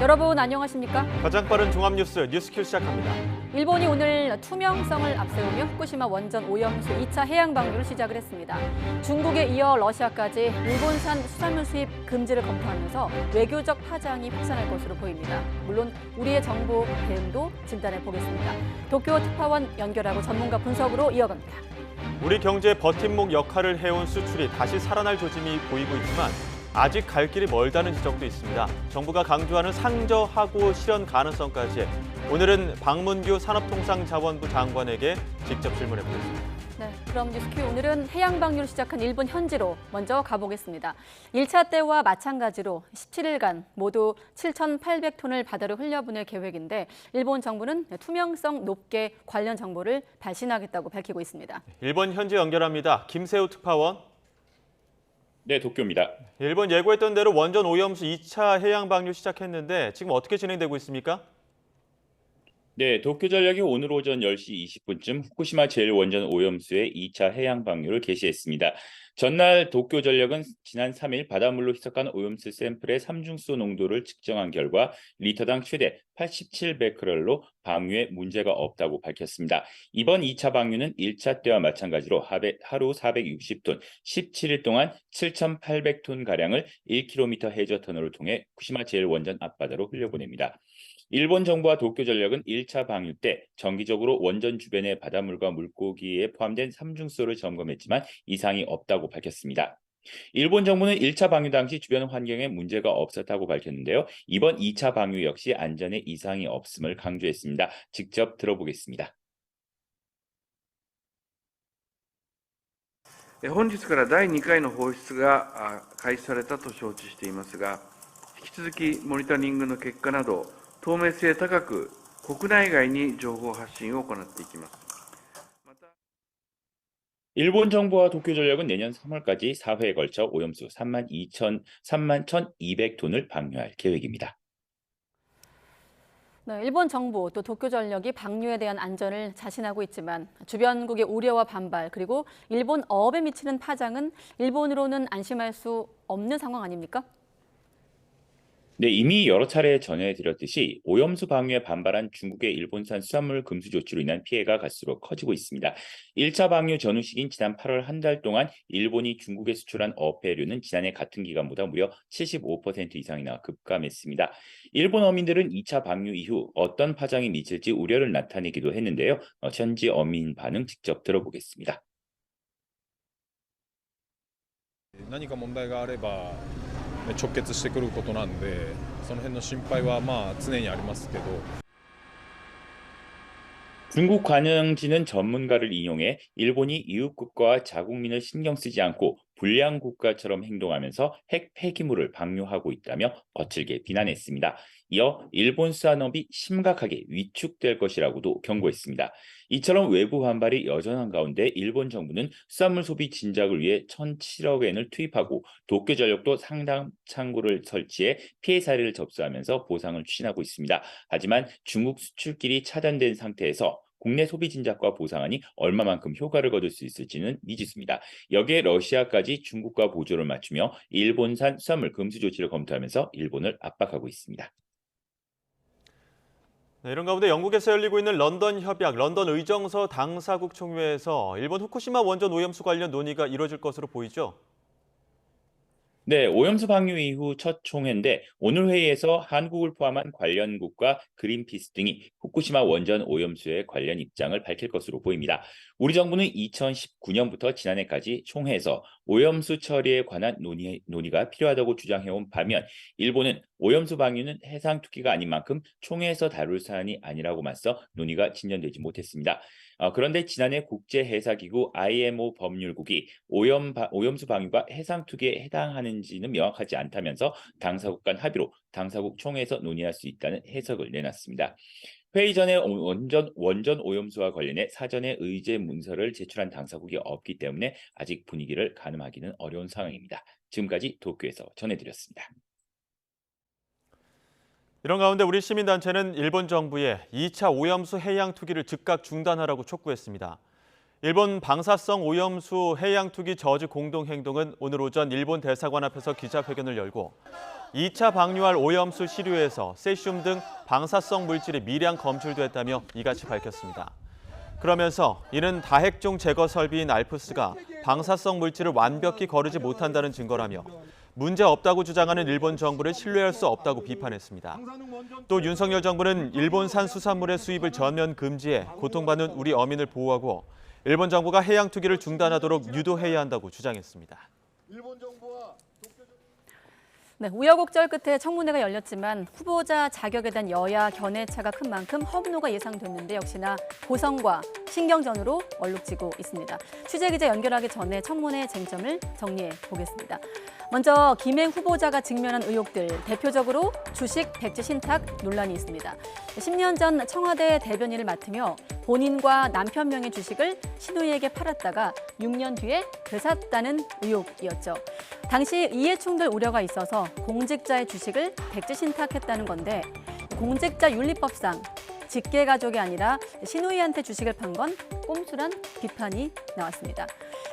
여러분 안녕하십니까? 가장 빠른 종합뉴스 뉴스킬 시작합니다. 일본이 오늘 투명성을 앞세우며 후쿠시마 원전 오염수 2차 해양 방류를 시작을 했습니다. 중국에 이어 러시아까지 일본산 수산물 수입 금지를 검토하면서 외교적 파장이 확산할 것으로 보입니다. 물론 우리의 정보 대응도 진단해 보겠습니다. 도쿄 특파원 연결하고 전문가 분석으로 이어갑니다. 우리 경제의 버팀목 역할을 해온 수출이 다시 살아날 조짐이 보이고 있지만 아직 갈 길이 멀다는 지적도 있습니다. 정부가 강조하는 상저하고 실현 가능성까지 오늘은 박문규 산업통상자원부 장관에게 직접 질문해 보겠습니다. 네, 그럼 뉴스큐 오늘은 해양 방류를 시작한 일본 현지로 먼저 가보겠습니다. 1차 때와 마찬가지로 17일간 모두 7,800톤을 바다로 흘려보낼 계획인데 일본 정부는 투명성 높게 관련 정보를 발신하겠다고 밝히고 있습니다. 일본 현지 연결합니다. 김세우 특파원. 네, 도쿄입니다. 일본 예고했던 대로 원전 오염수 2차 해양 방류 시작했는데 지금 어떻게 진행되고 있습니까? 네, 도쿄전력이 오늘 오전 10시 20분쯤 후쿠시마 제1원전 오염수의 2차 해양 방류를 개시했습니다. 전날 도쿄전력은 지난 3일 바닷물로 희석한 오염수 샘플의 삼중수 농도를 측정한 결과 리터당 최대 87베크렐로 방류에 문제가 없다고 밝혔습니다. 이번 2차 방류는 1차 때와 마찬가지로 하루 460톤, 17일 동안 7,800톤가량을 1km 해저 터널을 통해 후쿠시마 제1원전 앞바다로 흘려보냅니다. 일본 정부와 도쿄전력은 1차 방류 때 정기적으로 원전 주변의 바닷물과 물고기에 포함된 삼중수를 점검했지만 이상이 없다고 밝혔습니다. 일본 정부는 1차 방류 당시 주변 환경에 문제가 없었다고 밝혔는데요. 이번 2차 방류 역시 안전에 이상이 없음을 강조했습니다. 직접 들어보겠습니다. 本日から第2回の放出が開始されたと承知していますが、引き続きモニタリングの結果など透明性高く国内外に情報発信を行っていきます。 일본 정부와 도쿄전력은 내년 3월까지 4회에 걸쳐 오염수 31,200톤을 방류할 계획입니다. 네, 일본 정부 또 도쿄전력이 방류에 대한 안전을 자신하고 있지만 주변국의 우려와 반발 그리고 일본 어업에 미치는 파장은 일본으로는 안심할 수 없는 상황 아닙니까? 네, 이미 여러 차례 전해드렸듯이 오염수 방류에 반발한 중국의 일본산 수산물 금수 조치로 인한 피해가 갈수록 커지고 있습니다. 1차 방류 전후 시기인 지난 8월 한 달 동안 일본이 중국에 수출한 어패류는 지난해 같은 기간보다 무려 75% 이상이나 급감했습니다. 일본 어민들은 2차 방류 이후 어떤 파장이 미칠지 우려를 나타내기도 했는데요. 현지 어민 반응 직접 들어보겠습니다. 何か問題があれば直結してくることなんで、その辺の心配は常にありますけど。 중국 관영지는 전문가를 인용해 일본이 이웃국가와 자국민을 신경 쓰지 않고 불량 국가처럼 행동하면서 핵 폐기물을 방류하고 있다며 거칠게 비난했습니다. 이어 일본 수산업이 심각하게 위축될 것이라고도 경고했습니다. 이처럼 외부 반발이 여전한 가운데 일본 정부는 수산물 소비 진작을 위해 1,007억 엔을 투입하고 도쿄전력도 상당 창구를 설치해 피해 사례를 접수하면서 보상을 추진하고 있습니다. 하지만 중국 수출길이 차단된 상태에서 국내 소비 진작과 보상안이 얼마만큼 효과를 거둘 수 있을지는 미지수입니다. 여기에 러시아까지 중국과 보조를 맞추며 일본산 수산물 금수 조치를 검토하면서 일본을 압박하고 있습니다. 네, 이런 가운데 영국에서 열리고 있는 런던 협약, 런던 의정서 당사국 총회에서 일본 후쿠시마 원전 오염수 관련 논의가 이뤄질 것으로 보이죠? 네, 오염수 방류 이후 첫 총회인데 오늘 회의에서 한국을 포함한 관련국과 그린피스 등이 후쿠시마 원전 오염수에 관련 입장을 밝힐 것으로 보입니다. 우리 정부는 2019년부터 지난해까지 총회에서 오염수 처리에 관한 논의가 필요하다고 주장해온 반면 일본은 오염수 방류는 해상 투기가 아닌 만큼 총회에서 다룰 사안이 아니라고 맞서 논의가 진전되지 못했습니다. 그런데 지난해 국제해사기구 IMO 법률국이 오염수 방류가 해상 투기에 해당하는지는 명확하지 않다면서 당사국 간 합의로 당사국 총회에서 논의할 수 있다는 해석을 내놨습니다. 회의 전에 원전 오염수와 관련해 사전에 의제 문서를 제출한 당사국이 없기 때문에 아직 분위기를 가늠하기는 어려운 상황입니다. 지금까지 도쿄에서 전해드렸습니다. 이런 가운데 우리 시민단체는 일본 정부에 2차 오염수 해양 투기를 즉각 중단하라고 촉구했습니다. 일본 방사성 오염수 해양 투기 저지 공동행동은 오늘 오전 일본 대사관 앞에서 기자회견을 열고 2차 방류할 오염수 시료에서 세슘 등 방사성 물질이 미량 검출됐다며 이같이 밝혔습니다. 그러면서 이는 다핵종 제거 설비인 알프스가 방사성 물질을 완벽히 거르지 못한다는 증거라며 문제 없다고 주장하는 일본 정부를 신뢰할 수 없다고 비판했습니다. 또 윤석열 정부는 일본산 수산물의 수입을 전면 금지해 고통받는 우리 어민을 보호하고 일본 정부가 해양 투기를 중단하도록 유도해야 한다고 주장했습니다. 네, 우여곡절 끝에 청문회가 열렸지만 후보자 자격에 대한 여야 견해차가 큰 만큼 허무노가 예상됐는데 역시나 고성과 신경전으로 얼룩지고 있습니다. 취재기자 연결하기 전에 청문회 쟁점을 정리해 보겠습니다. 먼저 김행 후보자가 직면한 의혹들, 대표적으로 주식 백지 신탁 논란이 있습니다. 10년 전 청와대 대변인을 맡으며 본인과 남편 명의 주식을 신우이에게 팔았다가 6년 뒤에 되샀다는 의혹이었죠. 당시 이해충돌 우려가 있어서 공직자의 주식을 백지 신탁했다는 건데 공직자윤리법상 직계가족이 아니라 신우이한테 주식을 판 건 꼼수란 비판이 나왔습니다.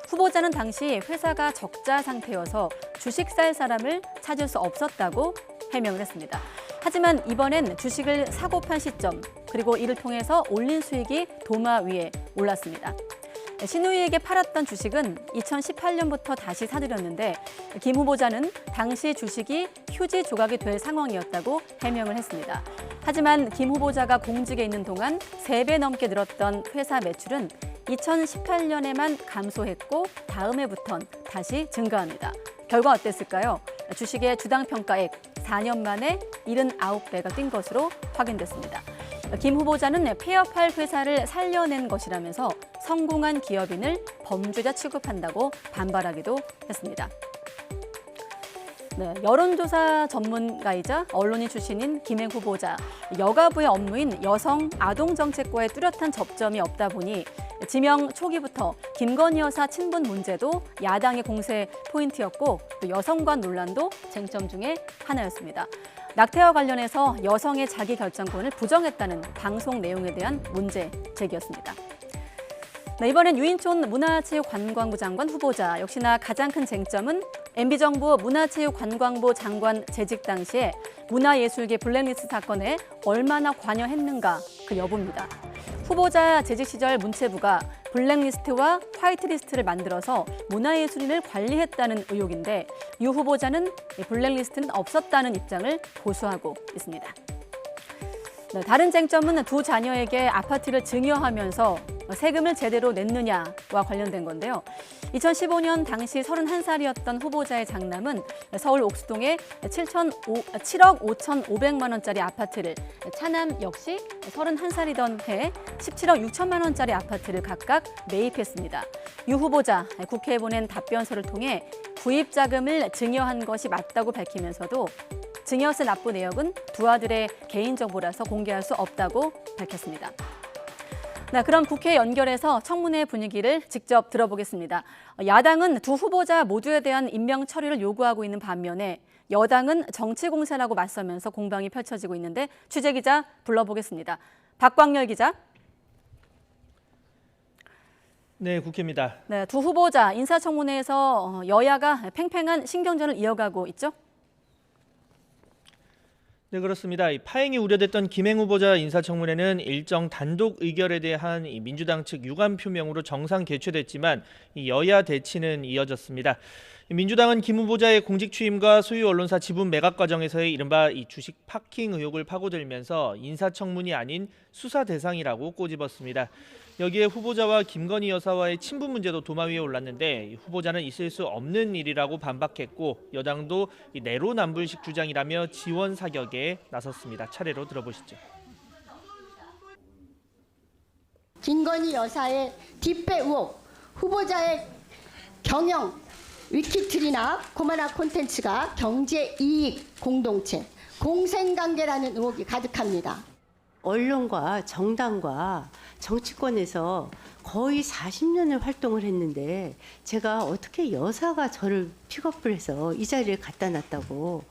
후보자는 당시 회사가 적자 상태여서 주식 살 사람을 찾을 수 없었다고 해명을 했습니다. 하지만 이번엔 주식을 사고 판 시점 그리고 이를 통해서 올린 수익이 도마 위에 올랐습니다. 신우이에게 팔았던 주식은 2018년부터 다시 사들였는데 김 후보자는 당시 주식이 휴지 조각이 될 상황이었다고 해명을 했습니다. 하지만 김 후보자가 공직에 있는 동안 3배 넘게 늘었던 회사 매출은 2018년에만 감소했고 다음 해부턴 다시 증가합니다. 결과 어땠을까요? 주식의 주당 평가액 4년 만에 79배가 뛴 것으로 확인됐습니다. 김 후보자는 폐업할 회사를 살려낸 것이라면서 성공한 기업인을 범죄자 취급한다고 반발하기도 했습니다. 네, 여론조사 전문가이자 언론인 출신인 김행 후보자, 여가부의 업무인 여성 아동정책과의 뚜렷한 접점이 없다 보니 지명 초기부터 김건희 여사 친분 문제도 야당의 공세 포인트였고 또 여성관 논란도 쟁점 중에 하나였습니다. 낙태와 관련해서 여성의 자기결정권을 부정했다는 방송 내용에 대한 문제 제기였습니다. 네, 이번엔 유인촌 문화체육관광부 장관 후보자, 역시나 가장 큰 쟁점은 MB정부 문화체육관광부 장관 재직 당시에 문화예술계 블랙리스트 사건에 얼마나 관여했는가 그 여부입니다. 후보자 재직 시절 문체부가 블랙리스트와 화이트리스트를 만들어서 문화예술인을 관리했다는 의혹인데 유 후보자는 블랙리스트는 없었다는 입장을 고수하고 있습니다. 네, 다른 쟁점은 두 자녀에게 아파트를 증여하면서 세금을 제대로 냈느냐와 관련된 건데요. 2015년 당시 31살이었던 후보자의 장남은 서울 옥수동에 7억 5,500만 원짜리 아파트를, 차남 역시 31살이던 해 17억 6천만 원짜리 아파트를 각각 매입했습니다. 유 후보자 국회에 보낸 답변서를 통해 구입 자금을 증여한 것이 맞다고 밝히면서도 증여세 납부 내역은 두 아들의 개인정보라서 공개할 수 없다고 밝혔습니다. 네, 그럼 국회 연결해서 청문회 분위기를 직접 들어보겠습니다. 야당은 두 후보자 모두에 대한 임명 처리를 요구하고 있는 반면에 여당은 정치 공세라고 맞서면서 공방이 펼쳐지고 있는데 취재기자 불러보겠습니다. 박광열 기자. 네, 국회입니다. 네, 두 후보자 인사청문회에서 여야가 팽팽한 신경전을 이어가고 있죠? 네, 그렇습니다. 파행이 우려됐던 김행 후보자 인사청문회는 일정 단독 의결에 대한 민주당 측 유감 표명으로 정상 개최됐지만 여야 대치는 이어졌습니다. 민주당은 김 후보자의 공직 취임과 소유 언론사 지분 매각 과정에서의 이른바 주식 파킹 의혹을 파고들면서 인사청문이 아닌 수사 대상이라고 꼬집었습니다. 여기에 후보자와 김건희 여사와의 친분 문제도 도마 위에 올랐는데 후보자는 있을 수 없는 일이라고 반박했고 여당도 내로남불식 주장이라며 지원 사격에 나섰습니다. 차례로 들어보시죠. 김건희 여사의 뒷배 의혹, 후보자의 경영, 위키트리나 코마나 콘텐츠가 경제 이익 공동체, 공생관계라는 의혹이 가득합니다. 언론과 정당과 정치권에서 거의 40년을 활동을 했는데 제가 어떻게 여사가 저를 픽업을 해서 이 자리에 갖다 놨다고.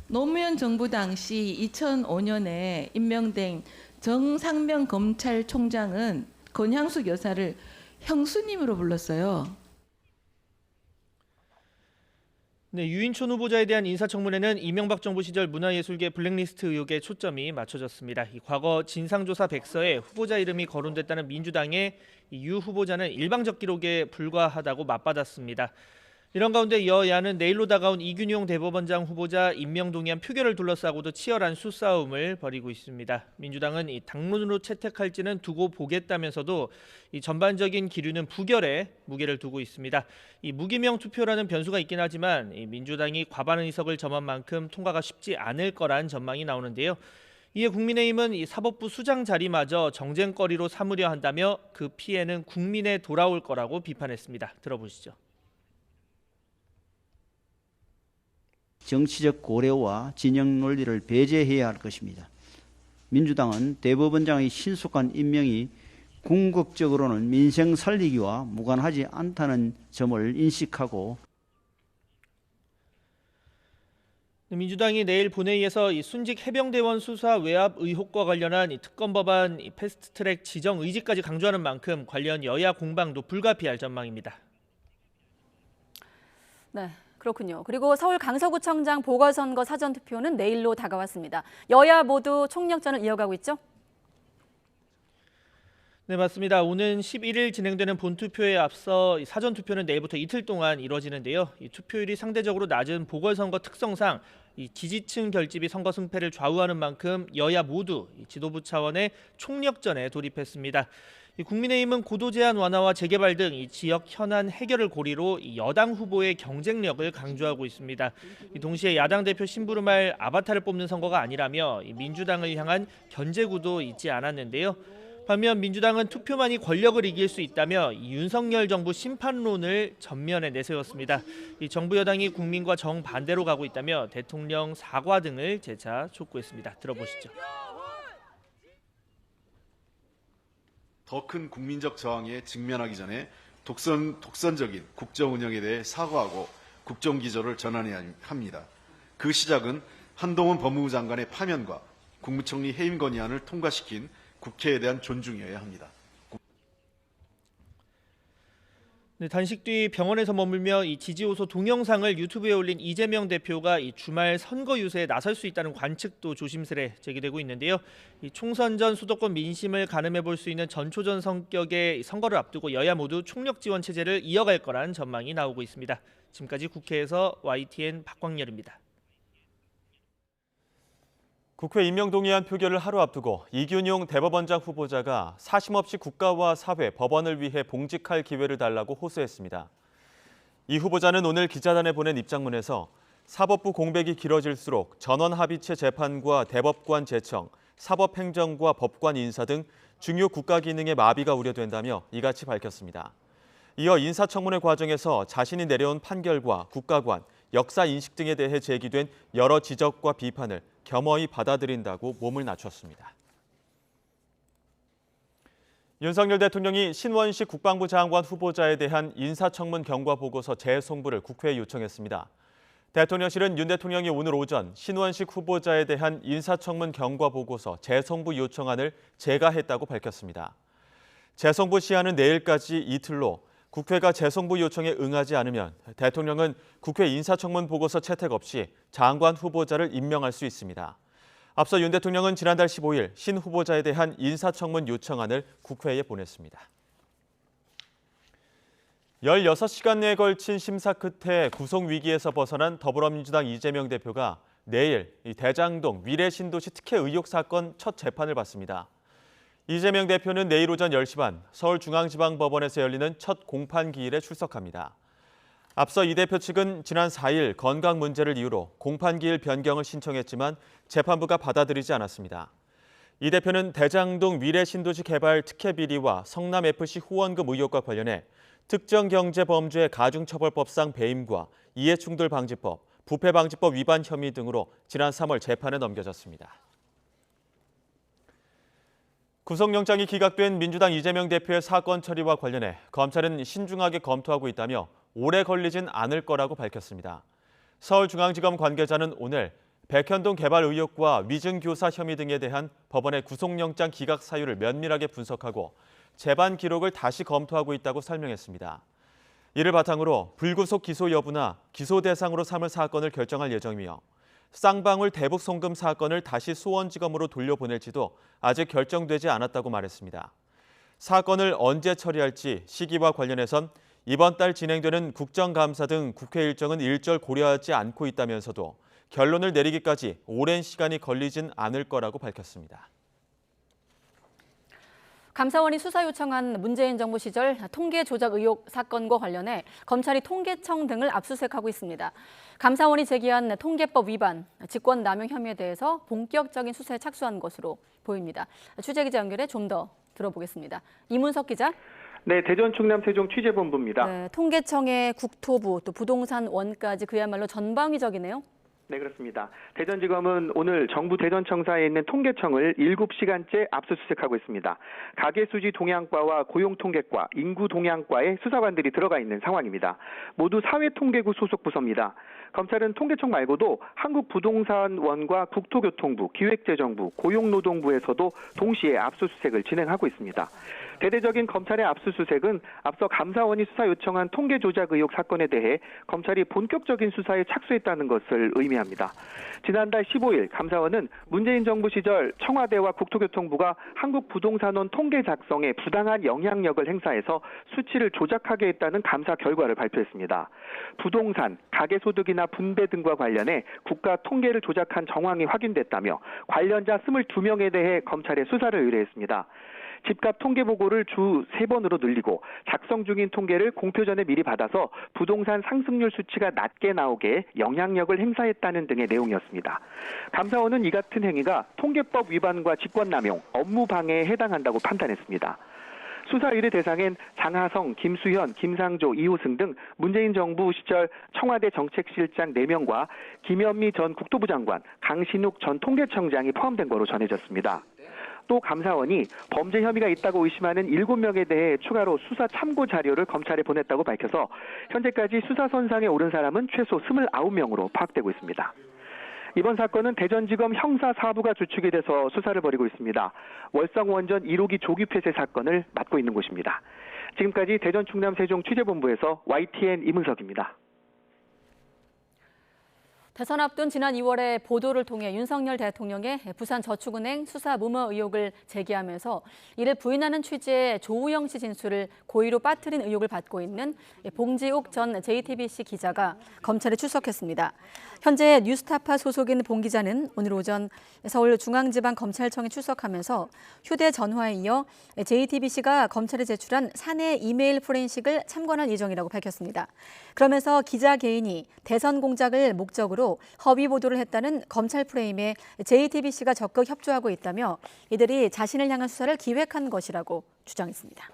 노무현 정부 당시 2005년에 임명된 정상명 검찰총장은 권향숙 여사를 형수님으로 불렀어요. 네, 유인촌 후보자에 대한 인사청문회는 이명박 정부 시절 문화예술계 블랙리스트 의혹에 초점이 맞춰졌습니다. 이 과거 진상조사 백서에 후보자 이름이 거론됐다는 민주당의 유 후보자는 일방적 기록에 불과하다고 맞받았습니다. 이런 가운데 여야는 내일로 다가온 이균용 대법원장 후보자 임명 동의안 표결을 둘러싸고도 치열한 수싸움을 벌이고 있습니다. 민주당은 이 당론으로 채택할지는 두고 보겠다면서도 이 전반적인 기류는 부결에 무게를 두고 있습니다. 이 무기명 투표라는 변수가 있긴 하지만 이 민주당이 과반 의석을 점한 만큼 통과가 쉽지 않을 거란 전망이 나오는데요. 이에 국민의힘은 이 사법부 수장 자리마저 정쟁거리로 삼으려 한다며 그 피해는 국민에 돌아올 거라고 비판했습니다. 들어보시죠. 정치적 고려와 진영 논리를 배제해야 할 것입니다. 민주당은 대법원장의 신속한 임명이 궁극적으로는 민생 살리기와 무관하지 않다는 점을 인식하고 민주당이 내일 본회의에서 이 순직 해병대원 수사 외압 의혹과 관련한 이 특검 법안 이 패스트트랙 지정 의지까지 강조하는 만큼 관련 여야 공방도 불가피할 전망입니다. 네. 그렇군요. 그리고 서울 강서구청장 보궐선거 사전투표는 내일로 다가왔습니다. 여야 모두 총력전을 이어가고 있죠? 네, 맞습니다. 오는 11일 진행되는 본투표에 앞서 사전투표는 내일부터 이틀 동안 이루어지는데요. 이 투표율이 상대적으로 낮은 보궐선거 특성상 이 지지층 결집이 선거 승패를 좌우하는 만큼 여야 모두 지도부 차원의 총력전에 돌입했습니다. 국민의힘은 고도 제한 완화와 재개발 등 이 지역 현안 해결을 고리로 이 여당 후보의 경쟁력을 강조하고 있습니다. 동시에 야당 대표 심부름할 아바타를 뽑는 선거가 아니라며 이 민주당을 향한 견제구도 잊지 않았는데요. 반면 민주당은 투표만이 권력을 이길 수 있다며 이 윤석열 정부 심판론을 전면에 내세웠습니다. 이 정부 여당이 국민과 정반대로 가고 있다며 대통령 사과 등을 재차 촉구했습니다. 들어보시죠. 더 큰 국민적 저항에 직면하기 전에 독선적인 국정 운영에 대해 사과하고 국정 기조를 전환해야 합니다. 그 시작은 한동훈 법무부 장관의 파면과 국무총리 해임 건의안을 통과시킨 국회에 대한 존중이어야 합니다. 네, 단식 뒤 병원에서 머물며 이 지지호소 동영상을 유튜브에 올린 이재명 대표가 이 주말 선거 유세에 나설 수 있다는 관측도 조심스레 제기되고 있는데요. 이 총선 전 수도권 민심을 가늠해 볼 수 있는 전초전 성격의 선거를 앞두고 여야 모두 총력 지원 체제를 이어갈 거란 전망이 나오고 있습니다. 지금까지 국회에서 YTN 박광열입니다. 국회 임명동의안 표결을 하루 앞두고 이균용 대법원장 후보자가 사심없이 국가와 사회, 법원을 위해 봉직할 기회를 달라고 호소했습니다. 이 후보자는 오늘 기자단에 보낸 입장문에서 사법부 공백이 길어질수록 전원합의체 재판과 대법관 제청, 사법행정과 법관 인사 등 중요 국가기능의 마비가 우려된다며 이같이 밝혔습니다. 이어 인사청문회 과정에서 자신이 내려온 판결과 국가관, 역사 인식 등에 대해 제기된 여러 지적과 비판을 겸허히 받아들인다고 몸을 낮췄습니다. 윤석열 대통령이 신원식 국방부 장관 후보자에 대한 인사청문 경과 보고서 재송부를 국회에 요청했습니다. 대통령실은 윤 대통령이 오늘 오전 신원식 후보자에 대한 인사청문 경과 보고서 재송부 요청안을 제가했다고 밝혔습니다. 재송부 시한은 내일까지 이틀로 국회가 재송부 요청에 응하지 않으면 대통령은 국회 인사청문 보고서 채택 없이 장관 후보자를 임명할 수 있습니다. 앞서 윤 대통령은 지난달 15일 신 후보자에 대한 인사청문 요청안을 국회에 보냈습니다. 16시간 내에 걸친 심사 끝에 구속 위기에서 벗어난 더불어민주당 이재명 대표가 내일 대장동 위례신도시 특혜 의혹 사건 첫 재판을 받습니다. 이재명 대표는 내일 오전 10시 반 서울중앙지방법원에서 열리는 첫 공판기일에 출석합니다. 앞서 이 대표 측은 지난 4일 건강 문제를 이유로 공판기일 변경을 신청했지만 재판부가 받아들이지 않았습니다. 이 대표는 대장동 위례신도시 개발 특혜 비리와 성남FC 후원금 의혹과 관련해 특정경제범죄 가중처벌법상 배임과 이해충돌방지법, 부패방지법 위반 혐의 등으로 지난 3월 재판에 넘겨졌습니다. 구속영장이 기각된 민주당 이재명 대표의 사건 처리와 관련해 검찰은 신중하게 검토하고 있다며 오래 걸리진 않을 거라고 밝혔습니다. 서울중앙지검 관계자는 오늘 백현동 개발 의혹과 위증교사 혐의 등에 대한 법원의 구속영장 기각 사유를 면밀하게 분석하고 재반 기록을 다시 검토하고 있다고 설명했습니다. 이를 바탕으로 불구속 기소 여부나 기소 대상으로 삼을 사건을 결정할 예정이며 쌍방울 대북 송금 사건을 다시 수원지검으로 돌려보낼지도 아직 결정되지 않았다고 말했습니다. 사건을 언제 처리할지 시기와 관련해선 이번 달 진행되는 국정감사 등 국회 일정은 일절 고려하지 않고 있다면서도 결론을 내리기까지 오랜 시간이 걸리진 않을 거라고 밝혔습니다. 감사원이 수사 요청한 문재인 정부 시절 통계 조작 의혹 사건과 관련해 검찰이 통계청 등을 압수수색하고 있습니다. 감사원이 제기한 통계법 위반, 직권남용 혐의에 대해서 본격적인 수사에 착수한 것으로 보입니다. 취재기자 연결해 좀 더 들어보겠습니다. 이문석 기자. 네, 대전 충남 세종 취재본부입니다. 네, 통계청의 국토부 또 부동산원까지 그야말로 전방위적이네요. 네, 그렇습니다. 대전지검은 오늘 정부 대전청사에 있는 통계청을 7시간째 압수수색하고 있습니다. 가계수지 동향과와 고용통계과, 인구동향과의 수사관들이 들어가 있는 상황입니다. 모두 사회통계부 소속 부서입니다. 검찰은 통계청 말고도 한국부동산원과 국토교통부, 기획재정부, 고용노동부에서도 동시에 압수수색을 진행하고 있습니다. 대대적인 검찰의 압수수색은 앞서 감사원이 수사 요청한 통계 조작 의혹 사건에 대해 검찰이 본격적인 수사에 착수했다는 것을 의미합니다. 지난달 15일 감사원은 문재인 정부 시절 청와대와 국토교통부가 한국부동산원 통계 작성에 부당한 영향력을 행사해서 수치를 조작하게 했다는 감사 결과를 발표했습니다. 부동산, 가계소득이나 분배 등과 관련해 국가 통계를 조작한 정황이 확인됐다며 관련자 22명에 대해 검찰에 수사를 의뢰했습니다. 집값 통계 보고를 주 3번으로 늘리고 작성 중인 통계를 공표 전에 미리 받아서 부동산 상승률 수치가 낮게 나오게 영향력을 행사했다는 등의 내용이었습니다. 감사원은 이 같은 행위가 통계법 위반과 직권남용, 업무 방해에 해당한다고 판단했습니다. 수사 의뢰 대상엔 장하성, 김수현, 김상조, 이호승 등 문재인 정부 시절 청와대 정책실장 4명과 김현미 전 국토부 장관, 강신욱 전 통계청장이 포함된 거로 전해졌습니다. 또 감사원이 범죄 혐의가 있다고 의심하는 7명에 대해 추가로 수사 참고 자료를 검찰에 보냈다고 밝혀서 현재까지 수사 선상에 오른 사람은 최소 29명으로 파악되고 있습니다. 이번 사건은 대전지검 형사4부가 주축이 돼서 수사를 벌이고 있습니다. 월성원전 1호기 조기 폐쇄 사건을 맡고 있는 곳입니다. 지금까지 대전 충남 세종 취재본부에서 YTN 이문석입니다. 대선 앞둔 지난 2월에 보도를 통해 윤석열 대통령의 부산저축은행 수사 무모 의혹을 제기하면서 이를 부인하는 취지의 조우영 씨 진술을 고의로 빠뜨린 의혹을 받고 있는 봉지욱 전 JTBC 기자가 검찰에 출석했습니다. 현재 뉴스타파 소속인 봉 기자는 오늘 오전 서울중앙지방검찰청에 출석하면서 휴대전화에 이어 JTBC가 검찰에 제출한 사내 이메일 포렌식을 참관할 예정이라고 밝혔습니다. 그러면서 기자 개인이 대선 공작을 목적으로 허위 보도를 했다는 검찰 프레임에 JTBC가 적극 협조하고 있다며 이들이 자신을 향한 수사를 기획한 것이라고 주장했습니다.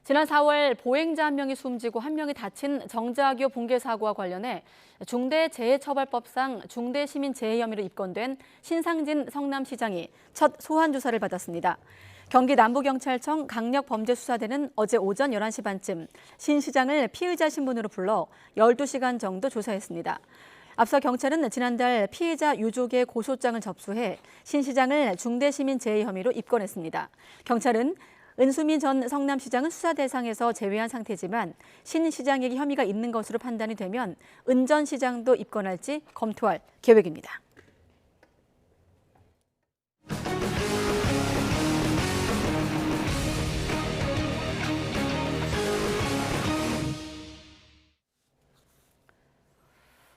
지난 4월 보행자 1명이 숨지고 1명이 다친 정자교 붕괴 사고와 관련해 중대재해처벌법상 중대시민재해 혐의로 입건된 신상진 성남시장이 첫 소환 조사를 받았습니다. 경기 남부경찰청 강력범죄수사대는 어제 오전 11시 반쯤 신 시장을 피의자 신분으로 불러 12시간 정도 조사했습니다. 앞서 경찰은 지난달 피해자 유족의 고소장을 접수해 신 시장을 중대시민재해 혐의로 입건했습니다. 경찰은 은수미 전 성남시장은 수사 대상에서 제외한 상태지만 신 시장에게 혐의가 있는 것으로 판단이 되면 은 전 시장도 입건할지 검토할 계획입니다.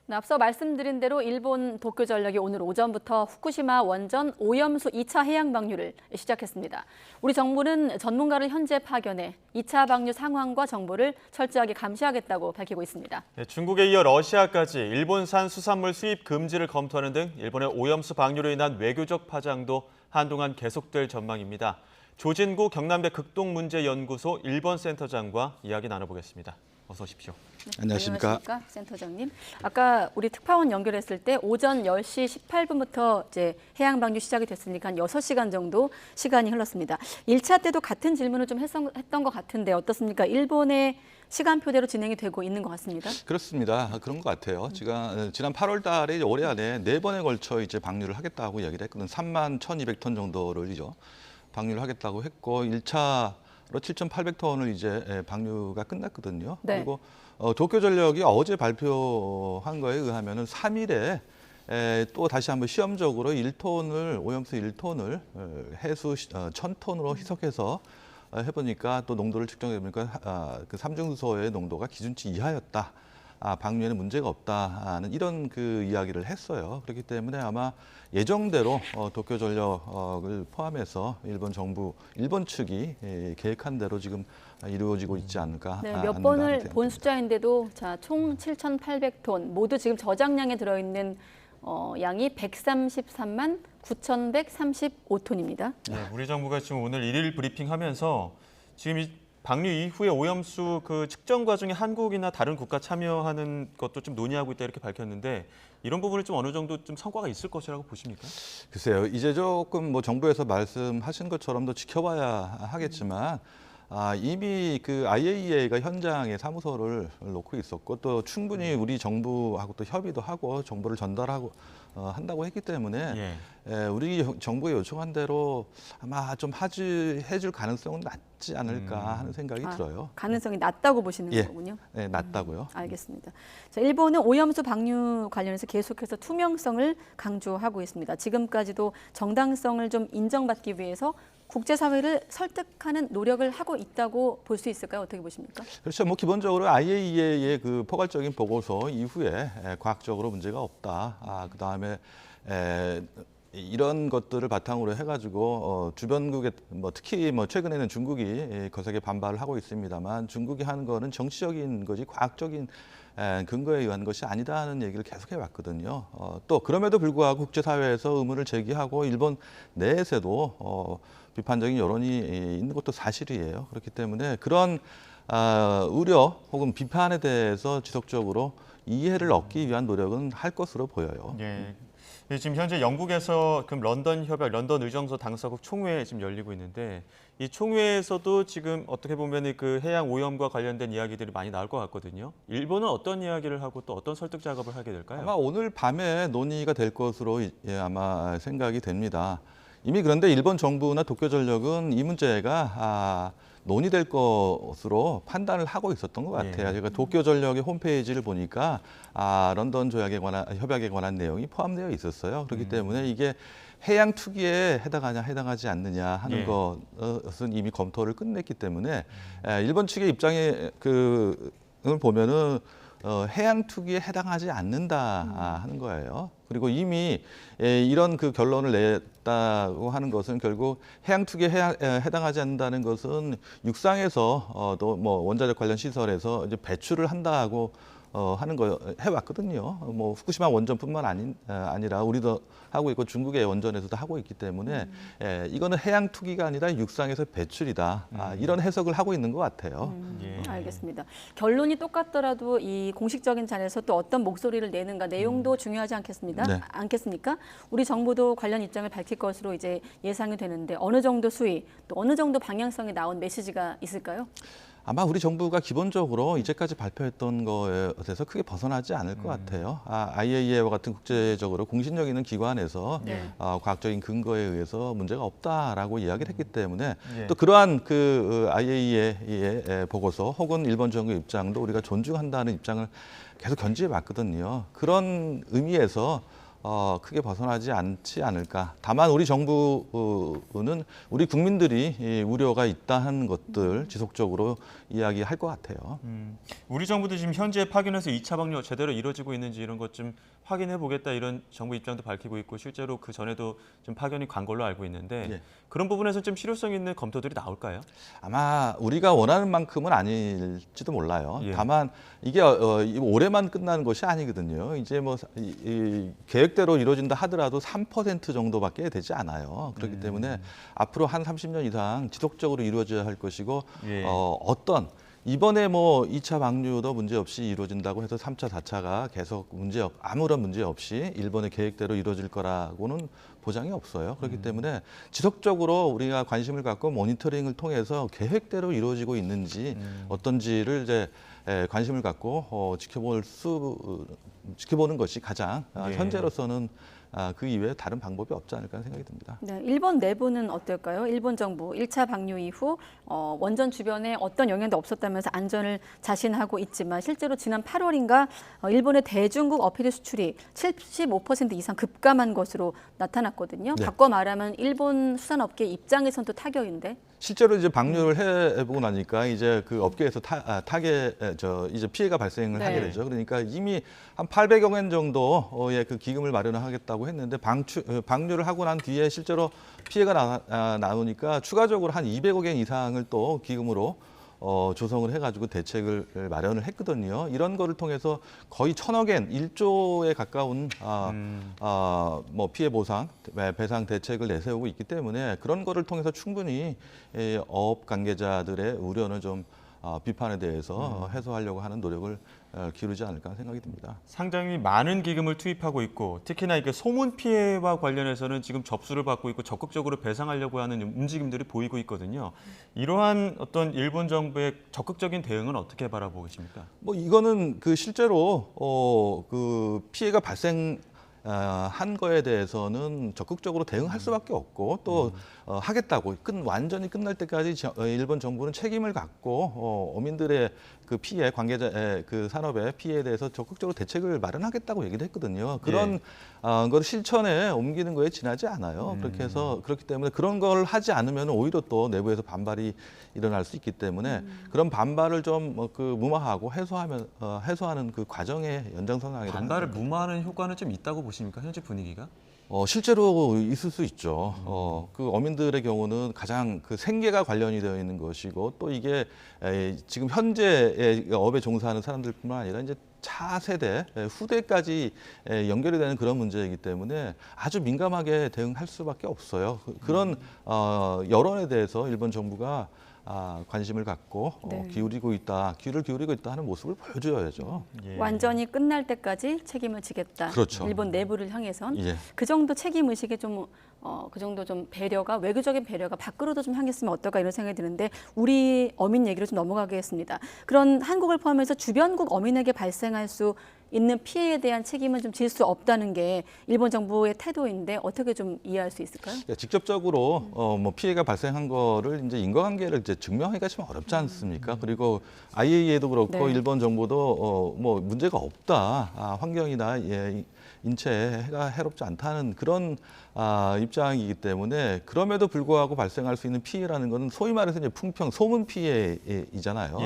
앞서 말씀드린 대로 일본 도쿄전력이 오늘 오전부터 후쿠시마 원전 오염수 2차 해양 방류를 시작했습니다. 우리 정부는 전문가를 현재 파견해 2차 방류 상황과 정보를 철저하게 감시하겠다고 밝히고 있습니다. 네, 중국에 이어 러시아까지 일본산 수산물 수입 금지를 검토하는 등 일본의 오염수 방류로 인한 외교적 파장도 한동안 계속될 전망입니다. 조진구 경남대 극동문제연구소 일본 센터장과 이야기 나눠보겠습니다. 어서 오십시오. 네, 안녕하십니까. 센터장님. 아까 우리 특파원 연결했을 때 오전 10시 18분부터 이제 해양 방류 시작이 됐으니까 한 6시간 정도 시간이 흘렀습니다. 1차 때도 같은 질문을 좀 했던 것 같은데 어떻습니까? 일본의 시간표대로 진행이 되고 있는 것 같습니다. 그렇습니다. 그런 것 같아요. 지난 8월 달에 올해 안에 4번에 걸쳐 이제 방류를 하겠다고 이야기를 했거든요. 31,200톤 정도를 방류를 하겠다고 했고 1차 7,800톤을 이제 방류가 끝났거든요. 네. 그리고 도쿄전력이 어제 발표한 거에 의하면은 3일에 또 다시 한번 시험적으로 1톤을 오염수 1톤을 해수 1,000톤으로 희석해서 해보니까 또 농도를 측정해보니까 그 삼중수소의 농도가 기준치 이하였다. 방류에는 문제가 없다는 이런 그 이야기를 했어요. 그렇기 때문에 아마 예정대로 도쿄전력을 포함해서 일본 측이 계획한 대로 지금 이루어지고 있지 않을까. 네, 몇 번을 본 숫자인데도 총 7,800톤 모두 지금 저장량에 들어있는 양이 133만 9,135톤입니다. 네, 우리 정부가 지금 오늘 1일 브리핑하면서 지금 이 방류 이후에 오염수 그 측정 과정에 한국이나 다른 국가 참여하는 것도 좀 논의하고 있다 이렇게 밝혔는데 이런 부분을 좀 어느 정도 좀 성과가 있을 것이라고 보십니까? 글쎄요, 이제 조금 뭐 정부에서 말씀하신 것처럼 더 지켜봐야 하겠지만 이미 그 IAEA가 현장에 사무소를 놓고 있었고 또 충분히 우리 정부하고 또 협의도 하고 정보를 전달하고 한다고 했기 때문에 우리 정부에 요청한 대로 아마 좀 해줄 가능성은 낮지 않을까 하는 생각이 들어요. 가능성이 낮다고 보시는 거군요. 네, 낮다고요. 알겠습니다. 자, 일본은 오염수 방류 관련해서 계속해서 투명성을 강조하고 있습니다. 지금까지도 정당성을 좀 인정받기 위해서 국제사회를 설득하는 노력을 하고 있다고 볼 수 있을까요? 어떻게 보십니까? 그렇죠. 뭐 기본적으로 IAEA의 그 포괄적인 보고서 이후에 과학적으로 문제가 없다. 그다음에 이런 것들을 바탕으로 해가지고 주변국에 뭐 특히 뭐 최근에는 중국이 거세게 반발을 하고 있습니다만 중국이 하는 거는 정치적인 거지 과학적인 근거에 의한 것이 아니다는 얘기를 계속해 왔거든요. 또 그럼에도 불구하고 국제사회에서 의문을 제기하고 일본 내에서도 비판적인 여론이 있는 것도 사실이에요. 그렇기 때문에 그런 우려 혹은 비판에 대해서 지속적으로 이해를 얻기 위한 노력은 할 것으로 보여요. 예. 지금 현재 영국에서 그럼 런던 협약, 런던 의정서 당사국 총회 지금 열리고 있는데 이 총회에서도 지금 어떻게 보면 그 해양 오염과 관련된 이야기들이 많이 나올 것 같거든요. 일본은 어떤 이야기를 하고 또 어떤 설득 작업을 하게 될까요? 아마 오늘 밤에 논의가 될 것으로 아마 생각이 됩니다. 이미 그런데 일본 정부나 도쿄전력은 이 문제가 논의될 것으로 판단을 하고 있었던 것 같아요. 제가 도쿄전력의 홈페이지를 보니까 런던 협약에 관한 내용이 포함되어 있었어요. 그렇기 때문에 이게 해양 투기에 해당하냐 해당하지 않느냐 하는 것은 이미 검토를 끝냈기 때문에 일본 측의 입장에 을 보면은 해양 투기에 해당하지 않는다 하는 거예요. 그리고 이미 이런 그 결론을 냈다고 하는 것은 결국 해양 투기에 해당하지 않는다는 것은 육상에서 또 뭐 원자력 관련 시설에서 이제 배출을 한다고 하는 거 해왔거든요. 뭐 후쿠시마 원전뿐만 아니라 우리도 하고 있고 중국의 원전에서도 하고 있기 때문에 이거는 해양 투기가 아니라 육상에서 배출이다. 이런 해석을 하고 있는 것 같아요. 알겠습니다. 결론이 똑같더라도 이 공식적인 자리에서 또 어떤 목소리를 내는가 내용도 중요하지 않겠습니까? 우리 정부도 관련 입장을 밝힐 것으로 이제 예상이 되는데 어느 정도 수위 또 어느 정도 방향성이 나온 메시지가 있을까요? 아마 우리 정부가 기본적으로 이제까지 발표했던 거에 대해서 크게 벗어나지 않을 것 같아요. IAEA와 같은 국제적으로 공신력 있는 기관에서 과학적인 근거에 의해서 문제가 없다라고 이야기를 했기 때문에 또 그러한 그 IAEA의 보고서 혹은 일본 정부의 입장도 우리가 존중한다는 입장을 계속 견지해 왔거든요. 그런 의미에서 크게 벗어나지 않지 않을까. 다만 우리 정부는 우리 국민들이 우려가 있다는 것들 지속적으로 이야기할 것 같아요. 우리 정부도 지금 현재 파견에서 2차 방류 제대로 이루어지고 있는지 이런 것 좀 확인해 보겠다 이런 정부 입장도 밝히고 있고 실제로 그 전에도 좀 파견이 간 걸로 알고 있는데 그런 부분에서 좀 실효성 있는 검토들이 나올까요? 아마 우리가 원하는 만큼은 아닐지도 몰라요. 다만 이게 올해만 끝나는 것이 아니거든요. 이제 뭐 계획대로 이루어진다 하더라도 3% 정도밖에 되지 않아요. 그렇기 때문에 앞으로 한 30년 이상 지속적으로 이루어져야 할 것이고 어떤 이번에 뭐 2차 방류도 문제없이 이루어진다고 해서 3차, 4차가 계속 아무런 문제 없이 일본의 계획대로 이루어질 거라고는 보장이 없어요. 그렇기 때문에 지속적으로 우리가 관심을 갖고 모니터링을 통해서 계획대로 이루어지고 있는지 어떤지를 이제 관심을 갖고 지켜보는 것이 가장 현재로서는 그 이외에 다른 방법이 없지 않을까 생각이 듭니다. 네, 일본 내부는 어떨까요? 일본 정부 1차 방류 이후 원전 주변에 어떤 영향도 없었다면서 안전을 자신하고 있지만 실제로 지난 8월인가 일본의 대중국 어피드 수출이 75% 이상 급감한 것으로 나타났거든요. 네. 바꿔 말하면 일본 수산업계 입장에선 또 타격인데. 실제로 이제 방류를 해보고 나니까 이제 그 업계에서 이제 피해가 발생을 하게 되죠. 그러니까 이미 한 800억 원 정도의 그 기금을 마련하겠다고 했는데 방류를 하고 난 뒤에 실제로 피해가 나오니까 추가적으로 한 200억 원 이상을 또 기금으로 조성을 해가지고 대책을 마련을 했거든요. 이런 거를 통해서 거의 1,000억 엔, 1조에 가까운 뭐 피해 보상, 배상 대책을 내세우고 있기 때문에 그런 거를 통해서 충분히 업 관계자들의 우려는 좀 비판에 대해서 해소하려고 하는 노력을 기울이지 않을까 생각이 듭니다. 상당히 많은 기금을 투입하고 있고 특히나 이게 소문 피해와 관련해서는 지금 접수를 받고 있고 적극적으로 배상하려고 하는 움직임들이 보이고 있거든요. 이러한 어떤 일본 정부의 적극적인 대응은 어떻게 바라보고 계십니까? 뭐 이거는 그 실제로 그 피해가 한 거에 대해서는 적극적으로 대응할 수밖에 없고 또 하겠다고 완전히 끝날 때까지 일본 정부는 책임을 갖고 어민들의 그 피해, 관계자의 그 산업의 피해에 대해서 적극적으로 대책을 마련하겠다고 얘기를 했거든요. 그런 걸 실천에 옮기는 거에 지나지 않아요. 그렇기 때문에 그런 걸 하지 않으면 오히려 또 내부에서 반발이 일어날 수 있기 때문에 그런 반발을 좀 무마하고 해소하는 그 과정의 연장선상에 반발을 무마하는 효과는 좀 있다고 보십니까? 현재 분위기가? 실제로 있을 수 있죠. 그 어민들의 경우는 가장 그 생계가 관련이 되어 있는 것이고 또 이게 지금 현재 업에 종사하는 사람들뿐만 아니라 이제 차세대, 후대까지 연결이 되는 그런 문제이기 때문에 아주 민감하게 대응할 수밖에 없어요. 그런 여론에 대해서 일본 정부가 관심을 갖고 귀를 기울이고 있다 하는 모습을 보여줘야죠. 완전히 끝날 때까지 책임을 지겠다. 그렇죠. 일본 내부를 향해선 그 정도 책임 의식에 그 정도 좀 배려가 외교적인 배려가 밖으로도 좀 향했으면 어떨까 이런 생각이 드는데 우리 어민 얘기로 좀 넘어가겠습니다. 그런 한국을 포함해서 주변국 어민에게 발생할 수 있는 피해에 대한 책임은 좀 질 수 없다는 게 일본 정부의 태도인데 어떻게 좀 이해할 수 있을까요? 직접적으로 뭐 피해가 발생한 거를 이제 인과관계를 이제 증명하기가 좀 어렵지 않습니까? 그리고 IAEA도 그렇고 일본 정부도 뭐 문제가 없다, 환경이나 인체에 해가 해롭지 않다는 그런 입장이기 때문에 그럼에도 불구하고 발생할 수 있는 피해라는 것은 소위 말해서 이제 풍평, 소문 피해이잖아요.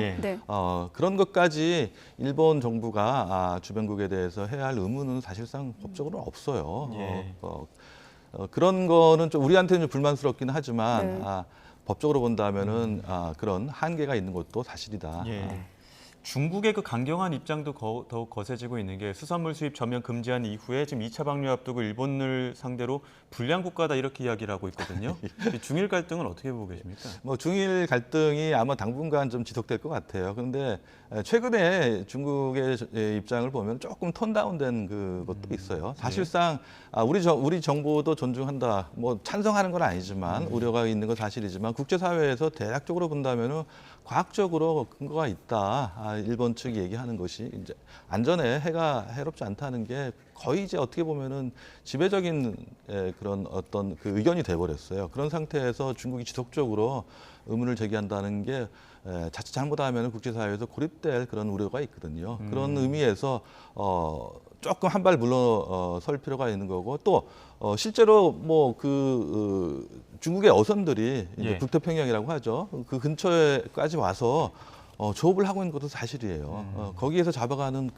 그런 것까지 일본 정부가 주변국에 대해서 해야 할 의무는 사실상 법적으로는 없어요. 그런 거는 좀 우리한테는 좀 불만스럽긴 하지만 법적으로 본다면은 그런 한계가 있는 것도 사실이다. 중국의 그 강경한 입장도 더욱 거세지고 있는 게 수산물 수입 전면 금지한 이후에 지금 2차 방류 앞두고 일본을 상대로 불량 국가다 이렇게 이야기를 하고 있거든요. 중일 갈등은 어떻게 보고 계십니까? 뭐 중일 갈등이 아마 당분간 좀 지속될 것 같아요. 그런데 최근에 중국의 입장을 보면 조금 톤 다운된 그것도 있어요. 사실상 우리 정부도 존중한다. 뭐 찬성하는 건 아니지만 우려가 있는 건 사실이지만 국제사회에서 대략적으로 본다면은 과학적으로 근거가 있다. 일본 측이 얘기하는 것이 이제 안전에 해가 해롭지 않다는 게 거의 이제 어떻게 보면은 지배적인 그런 어떤 그 의견이 돼버렸어요. 그런 상태에서 중국이 지속적으로 의문을 제기한다는 게 자칫 잘못하면 국제사회에서 고립될 그런 우려가 있거든요. 그런 의미에서 조금 한 발 물러설 필요가 있는 거고 또 실제로 뭐 중국의 어선들이 이제 북태평양이라고 하죠. 그 근처에까지 와서 조업을 하고 있는 것도 사실이에요. 거기에서 잡아가는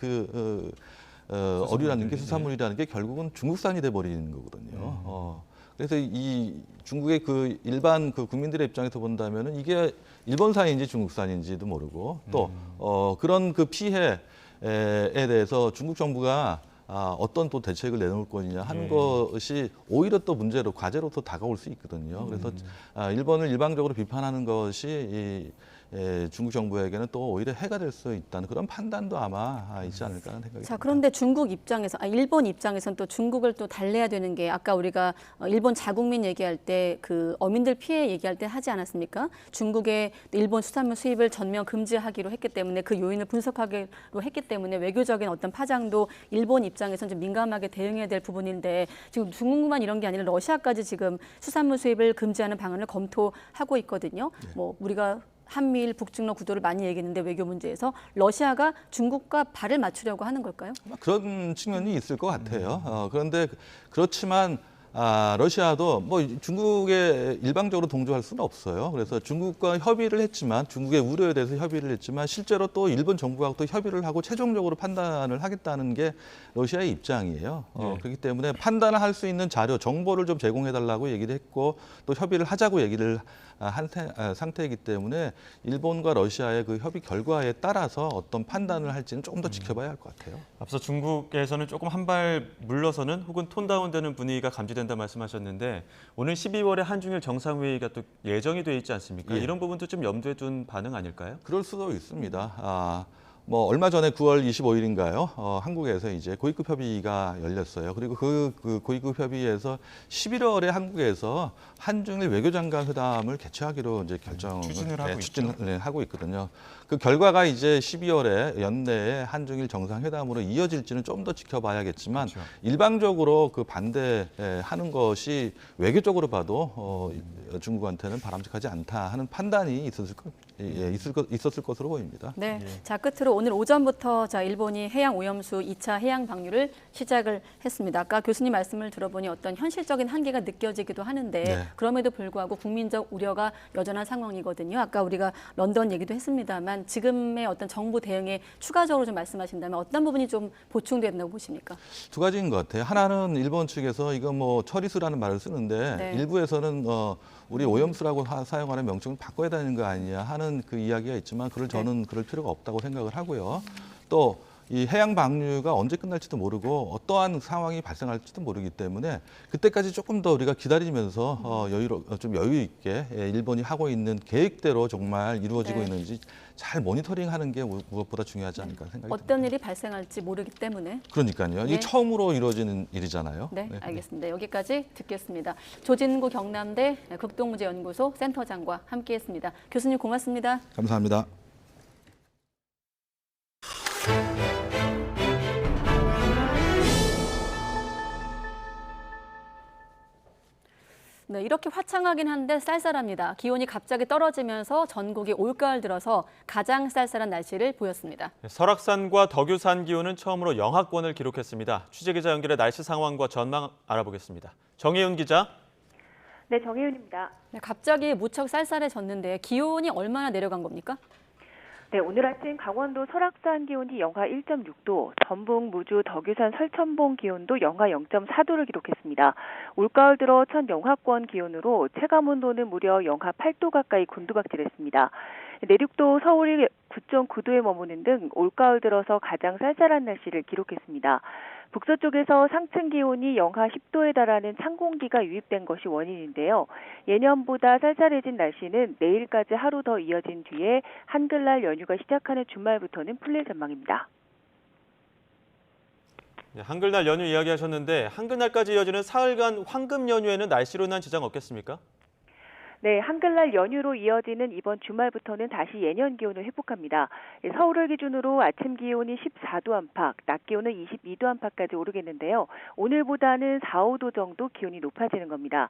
어류라는 게 수산물이라는 게 결국은 중국산이 돼 버리는 거거든요. 그래서 이 중국의 그 일반 그 국민들의 입장에서 본다면은 이게 일본산인지 중국산인지도 모르고 또 그런 그 피해에 대해서 중국 정부가 어떤 또 대책을 내놓을 거냐 하는 것이 오히려 또 문제로 과제로 또 다가올 수 있거든요. 그래서 일본을 일방적으로 비판하는 것이 중국 정부에게는 또 오히려 해가 될 수 있다는 그런 판단도 아마 있지 않을까 하는 생각이 자, 듭니다. 그런데 일본 입장에서는 또 중국을 또 달래야 되는 게 아까 우리가 일본 자국민 얘기할 때 그 어민들 피해 얘기할 때 하지 않았습니까? 중국의 일본 수산물 수입을 전면 금지하기로 했기 때문에 그 요인을 분석하기로 했기 때문에 외교적인 어떤 파장도 일본 입장에서는 좀 민감하게 대응해야 될 부분인데 지금 중국만 이런 게 아니라 러시아까지 지금 수산물 수입을 금지하는 방안을 검토하고 있거든요. 뭐 우리가 한미일 북중러 구도를 많이 얘기했는데 외교 문제에서 러시아가 중국과 발을 맞추려고 하는 걸까요? 그런 측면이 있을 것 같아요. 그런데 그렇지만 러시아도 뭐 중국에 일방적으로 동조할 수는 없어요. 그래서 중국과 협의를 했지만 중국의 우려에 대해서 협의를 했지만 실제로 또 일본 정부하고 또 협의를 하고 최종적으로 판단을 하겠다는 게 러시아의 입장이에요. 그렇기 때문에 판단을 할 수 있는 자료, 정보를 좀 제공해달라고 얘기를 했고 또 협의를 하자고 얘기를 한 상태이기 때문에 일본과 러시아의 그 협의 결과에 따라서 어떤 판단을 할지는 조금 더 지켜봐야 할 것 같아요. 앞서 중국에서는 조금 한 발 물러서는 혹은 톤다운되는 분위기가 감지된다 말씀하셨는데 오늘 12월에 한중일 정상회의가 또 예정이 돼 있지 않습니까? 예. 이런 부분도 좀 염두에 둔 반응 아닐까요? 그럴 수도 있습니다. 뭐 얼마 전에 9월 25일인가요? 한국에서 이제 고위급 협의가 열렸어요. 그리고 그 고위급 협의에서 11월에 한국에서 한중일 외교장관 회담을 개최하기로 이제 추진을 하고 있거든요. 그 결과가 이제 12월에 연내에 한중일 정상회담으로 이어질지는 좀 더 지켜봐야겠지만 그렇죠. 일방적으로 그 반대하는 것이 외교적으로 봐도 중국한테는 바람직하지 않다 하는 판단이 있었을 것으로 보입니다. 네. 자, 끝으로 오늘 오전부터 일본이 해양 오염수 2차 해양 방류를 시작을 했습니다. 아까 교수님 말씀을 들어보니 어떤 현실적인 한계가 느껴지기도 하는데 네. 그럼에도 불구하고 국민적 우려가 여전한 상황이거든요. 아까 우리가 런던 얘기도 했습니다만 지금의 어떤 정부 대응에 추가적으로 좀 말씀하신다면 어떤 부분이 좀 보충된다고 보십니까? 두 가지인 것 같아요. 하나는 일본 측에서 이거 뭐 처리수라는 말을 쓰는데 네. 일부에서는 우리 오염수라고 사용하는 명칭을 바꿔야 되는 거 아니냐 하는 그 이야기가 있지만 저는 그럴 필요가 없다고 생각을 하고요. 또 이 해양 방류가 언제 끝날지도 모르고 어떠한 상황이 발생할지도 모르기 때문에 그때까지 조금 더 우리가 기다리면서 좀 여유 있게 일본이 하고 있는 계획대로 정말 이루어지고 네. 있는지 잘 모니터링하는 게 무엇보다 중요하지 않을까 생각이 듭니다. 어떤 일이 발생할지 모르기 때문에. 그러니까요. 이게 네. 처음으로 이루어지는 일이잖아요. 네, 알겠습니다. 여기까지 듣겠습니다. 조진구 경남대 극동문제연구소 센터장과 함께했습니다. 교수님 고맙습니다. 감사합니다. 네, 이렇게 화창하긴 한데 쌀쌀합니다. 기온이 갑자기 떨어지면서 전국이 올가을 들어서 가장 쌀쌀한 날씨를 보였습니다. 설악산과 덕유산 기온은 처음으로 영하권을 기록했습니다. 취재기자 연결해 날씨 상황과 전망 알아보겠습니다. 정혜윤 기자. 네, 정혜윤입니다. 네, 갑자기 무척 쌀쌀해졌는데 기온이 얼마나 내려간 겁니까? 네, 오늘 아침 강원도 설악산 기온이 영하 1.6도, 전북, 무주, 덕유산, 설천봉 기온도 영하 0.4도를 기록했습니다. 올가을 들어 첫 영하권 기온으로 체감온도는 무려 영하 8도 가까이 곤두박질했습니다. 내륙도 서울이 9.9도에 머무는 등 올가을 들어서 가장 쌀쌀한 날씨를 기록했습니다. 북서쪽에서 상층 기온이 영하 10도에 달하는 찬 공기가 유입된 것이 원인인데요. 예년보다 쌀쌀해진 날씨는 내일까지 하루 더 이어진 뒤에 한글날 연휴가 시작하는 주말부터는 풀릴 전망입니다. 한글날 연휴 이야기하셨는데 한글날까지 이어지는 사흘간 황금 연휴에는 날씨로 인한 지장 없겠습니까? 네, 한글날 연휴로 이어지는 이번 주말부터는 다시 예년 기온을 회복합니다. 서울을 기준으로 아침 기온이 14도 안팎, 낮 기온은 22도 안팎까지 오르겠는데요. 오늘보다는 4, 5도 정도 기온이 높아지는 겁니다.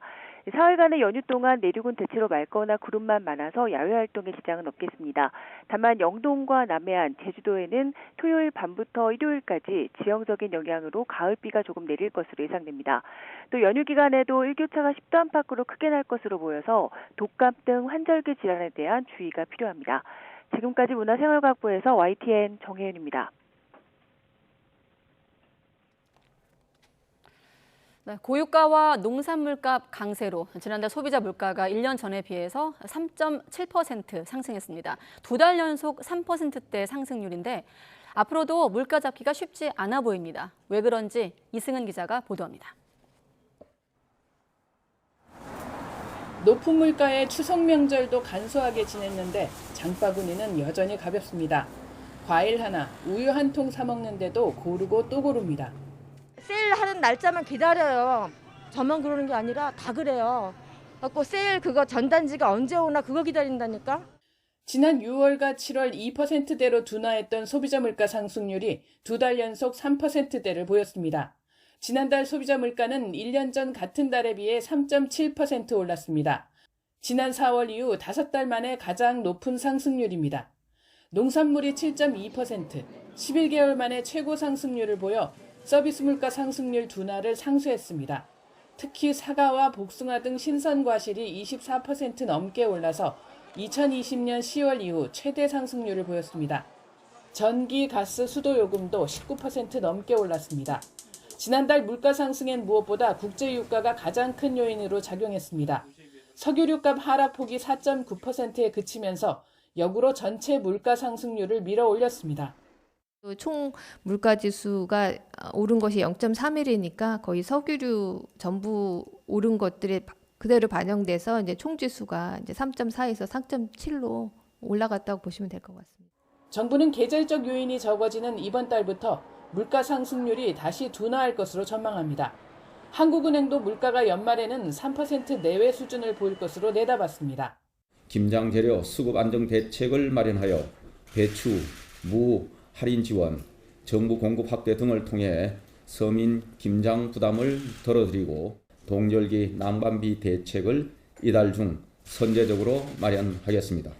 사흘간의 연휴 동안 내륙은 대체로 맑거나 구름만 많아서 야외 활동에 지장은 없겠습니다. 다만 영동과 남해안, 제주도에는 토요일 밤부터 일요일까지 지형적인 영향으로 가을비가 조금 내릴 것으로 예상됩니다. 또 연휴 기간에도 일교차가 10도 안팎으로 크게 날 것으로 보여서 독감 등 환절기 질환에 대한 주의가 필요합니다. 지금까지 문화생활과학부에서 YTN 정혜윤입니다. 네, 고유가와 농산물값 강세로 지난달 소비자 물가가 1년 전에 비해서 3.7% 상승했습니다. 2달 연속 3%대 상승률인데 앞으로도 물가 잡기가 쉽지 않아 보입니다. 왜 그런지 이승은 기자가 보도합니다. 높은 물가에 추석 명절도 간소하게 지냈는데 장바구니는 여전히 가볍습니다. 과일 하나, 우유 한 통 사 먹는데도 고르고 또 고릅니다. 세일하는 날짜만 기다려요. 저만 그러는 게 아니라 다 그래요. 그래서 세일 그거 전단지가 언제 오나 그거 기다린다니까. 지난 6월과 7월 2%대로 둔화했던 소비자 물가 상승률이 2달 연속 3%대를 보였습니다. 지난달 소비자 물가는 1년 전 같은 달에 비해 3.7% 올랐습니다. 지난 4월 이후 5달 만에 가장 높은 상승률입니다. 농산물이 7.2%, 11개월 만에 최고 상승률을 보여 서비스 물가 상승률 둔화를 상쇄했습니다. 특히 사과와 복숭아 등 신선 과실이 24% 넘게 올라서 2020년 10월 이후 최대 상승률을 보였습니다. 전기, 가스, 수도 요금도 19% 넘게 올랐습니다. 지난달 물가 상승엔 무엇보다 국제유가가 가장 큰 요인으로 작용했습니다. 석유류값 하락폭이 4.9%에 그치면서 역으로 전체 물가 상승률을 밀어 올렸습니다. 총 물가 지수가 오른 것이 0.31이니까 거의 석유류 전부 오른 것들이 그대로 반영돼서 이제 총 지수가 이제 3.4에서 3.7로 올라갔다고 보시면 될 것 같습니다. 정부는 계절적 요인이 적어지는 이번 달부터 물가 상승률이 다시 둔화할 것으로 전망합니다. 한국은행도 물가가 연말에는 3% 내외 수준을 보일 것으로 내다봤습니다. 김장 재료 수급 안정 대책을 마련하여 배추, 무 할인 지원, 정부 공급 확대 등을 통해 서민 김장 부담을 덜어드리고 동절기 난방비 대책을 이달 중 선제적으로 마련하겠습니다.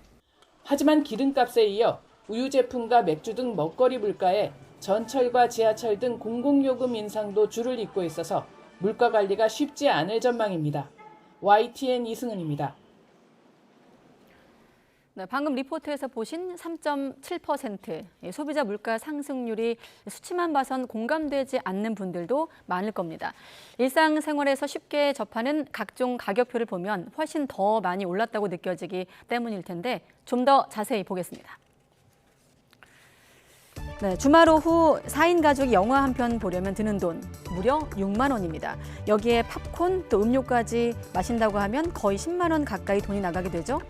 하지만 기름값에 이어 우유 제품과 맥주 등 먹거리 물가에 전철과 지하철 등 공공요금 인상도 줄을 잇고 있어서 물가 관리가 쉽지 않을 전망입니다. YTN 이승은입니다. 네, 방금 리포트에서 보신 3.7% 소비자 물가 상승률이 수치만 봐선 공감되지 않는 분들도 많을 겁니다. 일상생활에서 쉽게 접하는 각종 가격표를 보면 훨씬 더 많이 올랐다고 느껴지기 때문일 텐데 좀 더 자세히 보겠습니다. 네, 주말 오후 4인 가족이 영화 한 편 보려면 드는 돈 무려 6만 원입니다. 여기에 팝콘 또 음료까지 마신다고 하면 거의 10만 원 가까이 돈이 나가게 되죠.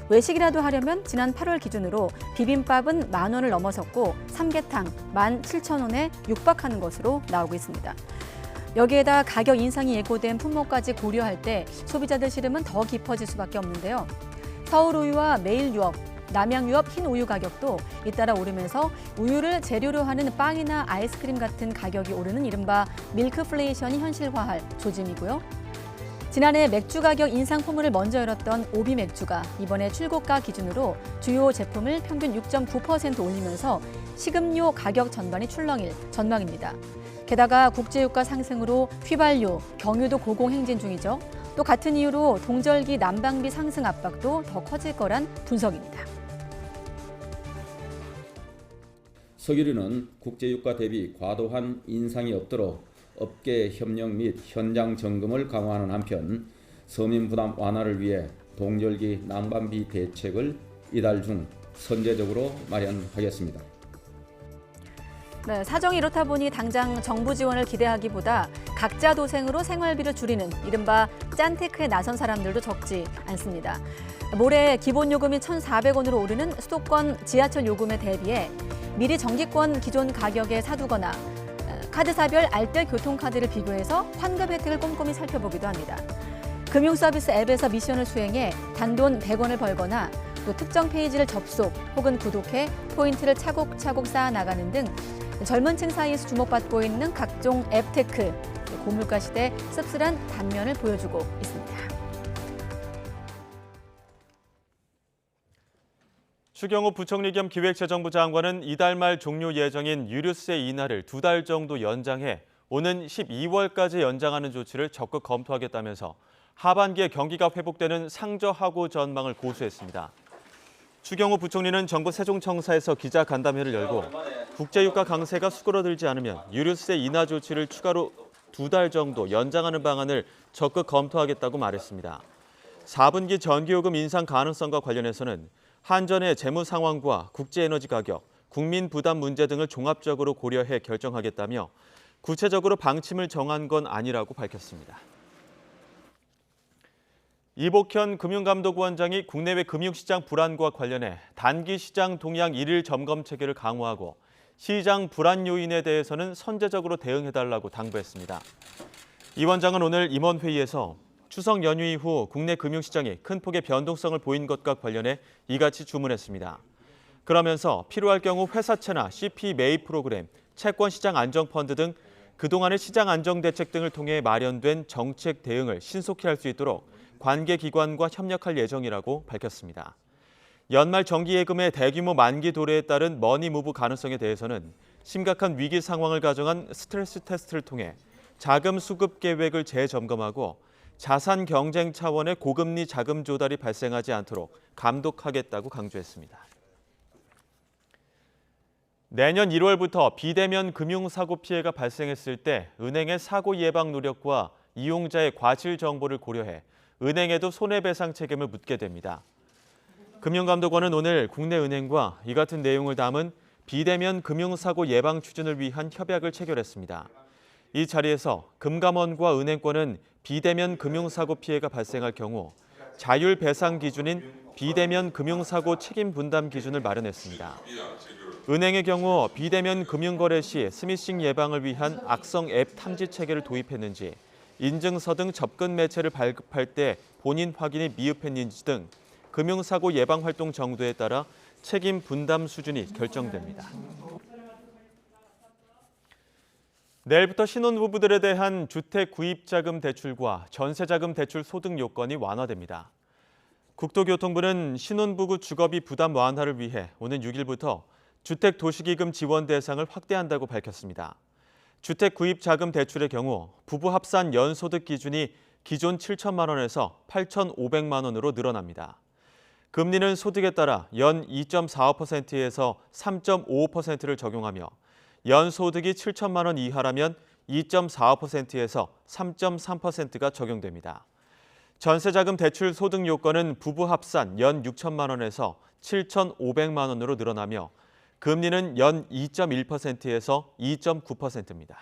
외식이라도 하려면 지난 8월 기준으로 비빔밥은 10,000원을 넘어섰고 삼계탕 17,000원에 육박하는 것으로 나오고 있습니다. 여기에다 가격 인상이 예고된 품목까지 고려할 때 소비자들 시름은 더 깊어질 수밖에 없는데요. 서울우유와 매일유업, 남양유업 흰 우유 가격도 잇따라 오르면서 우유를 재료로 하는 빵이나 아이스크림 같은 가격이 오르는 이른바 밀크플레이션이 현실화할 조짐이고요. 지난해 맥주 가격 인상 포문을 먼저 열었던 오비 맥주가 이번에 출고가 기준으로 주요 제품을 평균 6.9% 올리면서 식음료 가격 전반이 출렁일 전망입니다. 게다가 국제유가 상승으로 휘발유, 경유도 고공행진 중이죠. 또 같은 이유로 동절기 난방비 상승 압박도 더 커질 거란 분석입니다. 석유류는 국제유가 대비 과도한 인상이 없도록 업계 협력 및 현장 점검을 강화하는 한편 서민 부담 완화를 위해 동절기 난방비 대책을 이달 중 선제적으로 마련하겠습니다. 네, 사정이 이렇다 보니 당장 정부 지원을 기대하기보다 각자 도생으로 생활비를 줄이는 이른바 짠테크에 나선 사람들도 적지 않습니다. 모레 기본 요금이 1,400원으로 오르는 수도권 지하철 요금에 대비해 미리 정기권 기존 가격에 사두거나 카드사별 알뜰 교통카드를 비교해서 환급 혜택을 꼼꼼히 살펴보기도 합니다. 금융서비스 앱에서 미션을 수행해 단돈 100원을 벌거나 또 특정 페이지를 접속 혹은 구독해 포인트를 차곡차곡 쌓아나가는 등 젊은 층 사이에서 주목받고 있는 각종 앱테크, 고물가 시대 씁쓸한 단면을 보여주고 있습니다. 추경호 부총리 겸 기획재정부 장관은 이달 말 종료 예정인 유류세 인하를 2달 정도 연장해 오는 12월까지 연장하는 조치를 적극 검토하겠다면서 하반기에 경기가 회복되는 상저하고 전망을 고수했습니다. 추경호 부총리는 정부 세종청사에서 기자간담회를 열고 국제유가 강세가 수그러들지 않으면 유류세 인하 조치를 추가로 2달 정도 연장하는 방안을 적극 검토하겠다고 말했습니다. 4분기 전기요금 인상 가능성과 관련해서는 한전의 재무 상황과 국제에너지 가격, 국민 부담 문제 등을 종합적으로 고려해 결정하겠다며 구체적으로 방침을 정한 건 아니라고 밝혔습니다. 이복현 금융감독원장이 국내외 금융시장 불안과 관련해 단기 시장 동향 1일 점검 체계를 강화하고 시장 불안 요인에 대해서는 선제적으로 대응해달라고 당부했습니다. 이 원장은 오늘 임원회의에서 추석 연휴 이후 국내 금융시장이 큰 폭의 변동성을 보인 것과 관련해 이같이 주문했습니다. 그러면서 필요할 경우 회사채나 CP 매입 프로그램, 채권시장 안정펀드 등 그동안의 시장 안정 대책 등을 통해 마련된 정책 대응을 신속히 할 수 있도록 관계기관과 협력할 예정이라고 밝혔습니다. 연말 정기예금의 대규모 만기 도래에 따른 머니무브 가능성에 대해서는 심각한 위기 상황을 가정한 스트레스 테스트를 통해 자금 수급 계획을 재점검하고 자산 경쟁 차원의 고금리 자금 조달이 발생하지 않도록 감독하겠다고 강조했습니다. 내년 1월부터 비대면 금융사고 피해가 발생했을 때 은행의 사고 예방 노력과 이용자의 과실 정보를 고려해 은행에도 손해배상 책임을 묻게 됩니다. 금융감독원은 오늘 국내 은행과 이 같은 내용을 담은 비대면 금융사고 예방 추진을 위한 협약을 체결했습니다. 이 자리에서 금감원과 은행권은 비대면 금융사고 피해가 발생할 경우 자율 배상 기준인 비대면 금융사고 책임 분담 기준을 마련했습니다. 은행의 경우 비대면 금융거래 시 스미싱 예방을 위한 악성 앱 탐지 체계를 도입했는지, 인증서 등 접근 매체를 발급할 때 본인 확인이 미흡했는지 등 금융사고 예방 활동 정도에 따라 책임 분담 수준이 결정됩니다. 내일부터 신혼부부들에 대한 주택 구입자금 대출과 전세자금 대출 소득 요건이 완화됩니다. 국토교통부는 신혼부부 주거비 부담 완화를 위해 오는 6일부터 주택 도시기금 지원 대상을 확대한다고 밝혔습니다. 주택 구입자금 대출의 경우 부부 합산 연소득 기준이 기존 7천만 원에서 8,500만 원으로 늘어납니다. 금리는 소득에 따라 연 2.45%에서 3.55%를 적용하며 연소득이 7천만 원 이하라면 2.45%에서 3.3%가 적용됩니다. 전세자금 대출 소득 요건은 부부 합산 연 6천만 원에서 7,500만 원으로 늘어나며 금리는 연 2.1%에서 2.9%입니다.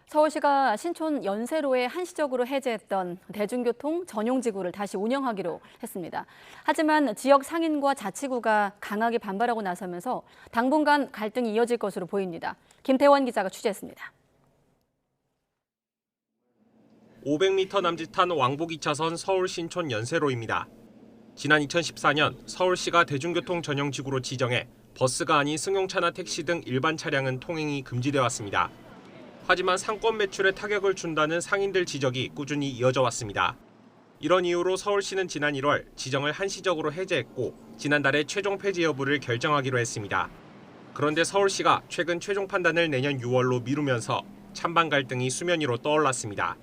서울시가 신촌 연세로에 한시적으로 해제했던 대중교통 전용지구를 다시 운영하기로 했습니다. 하지만 지역 상인과 자치구가 강하게 반발하고 나서면서 당분간 갈등이 이어질 것으로 보입니다. 김태원 기자가 취재했습니다. 500m 남짓한 왕복 2차선 서울 신촌 연세로입니다. 지난 2014년 서울시가 대중교통 전용지구로 지정해 버스가 아닌 승용차나 택시 등 일반 차량은 통행이 금지돼 왔습니다. 하지만 상권 매출에 타격을 준다는 상인들 지적이 꾸준히 이어져 왔습니다. 이런 이유로 서울시는 지난 1월 지정을 한시적으로 해제했고 지난달에 최종 폐지 여부를 결정하기로 했습니다. 그런데 서울시가 최근 최종 판단을 내년 6월로 미루면서 찬반 갈등이 수면 위로 떠올랐습니다.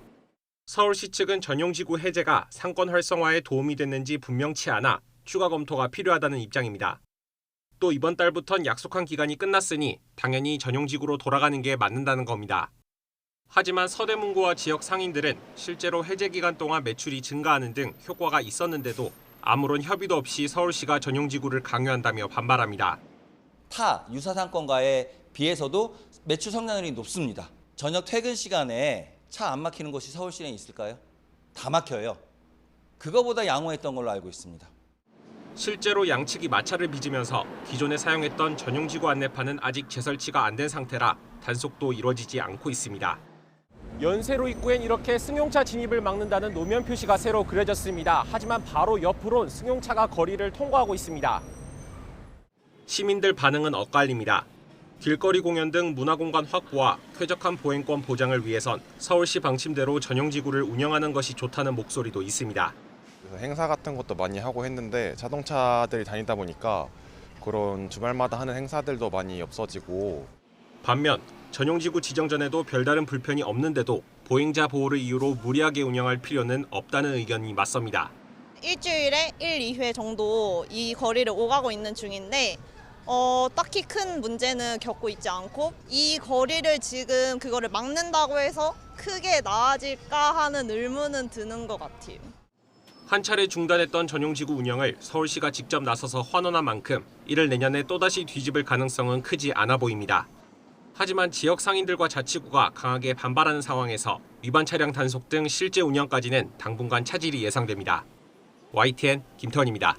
서울시 측은 전용지구 해제가 상권 활성화에 도움이 됐는지 분명치 않아 추가 검토가 필요하다는 입장입니다. 또 이번 달부턴 약속한 기간이 끝났으니 당연히 전용지구로 돌아가는 게 맞는다는 겁니다. 하지만 서대문구와 지역 상인들은 실제로 해제 기간 동안 매출이 증가하는 등 효과가 있었는데도 아무런 협의도 없이 서울시가 전용지구를 강요한다며 반발합니다. 타 유사 상권과에 비해서도 매출 성장률이 높습니다. 저녁 퇴근 시간에 차 안 막히는 곳이 서울 시내에 있을까요? 다 막혀요. 그거보다 양호했던 걸로 알고 있습니다. 실제로 양측이 마찰을 빚으면서 기존에 사용했던 전용지구 안내판은 아직 재설치가 안 된 상태라 단속도 이루어지지 않고 있습니다. 연세로 입구엔 이렇게 승용차 진입을 막는다는 노면 표시가 새로 그려졌습니다. 하지만 바로 옆으론 승용차가 거리를 통과하고 있습니다. 시민들 반응은 엇갈립니다. 길거리 공연 등 문화공간 확보와 쾌적한 보행권 보장을 위해선 서울시 방침대로 전용지구를 운영하는 것이 좋다는 목소리도 있습니다. 행사 같은 것도 많이 하고 했는데 자동차들이 다니다 보니까 그런 주말마다 하는 행사들도 많이 없어지고 반면 전용지구 지정 전에도 별다른 불편이 없는데도 보행자 보호를 이유로 무리하게 운영할 필요는 없다는 의견이 맞섭니다. 일주일에 1, 2회 정도 이 거리를 오가고 있는 중인데 딱히 큰 문제는 겪고 있지 않고 이 거리를 지금 그거를 막는다고 해서 크게 나아질까 하는 의문은 드는 것 같아요. 한 차례 중단했던 전용지구 운영을 서울시가 직접 나서서 환원한 만큼 이를 내년에 또다시 뒤집을 가능성은 크지 않아 보입니다. 하지만 지역 상인들과 자치구가 강하게 반발하는 상황에서 위반 차량 단속 등 실제 운영까지는 당분간 차질이 예상됩니다. YTN 김태원입니다.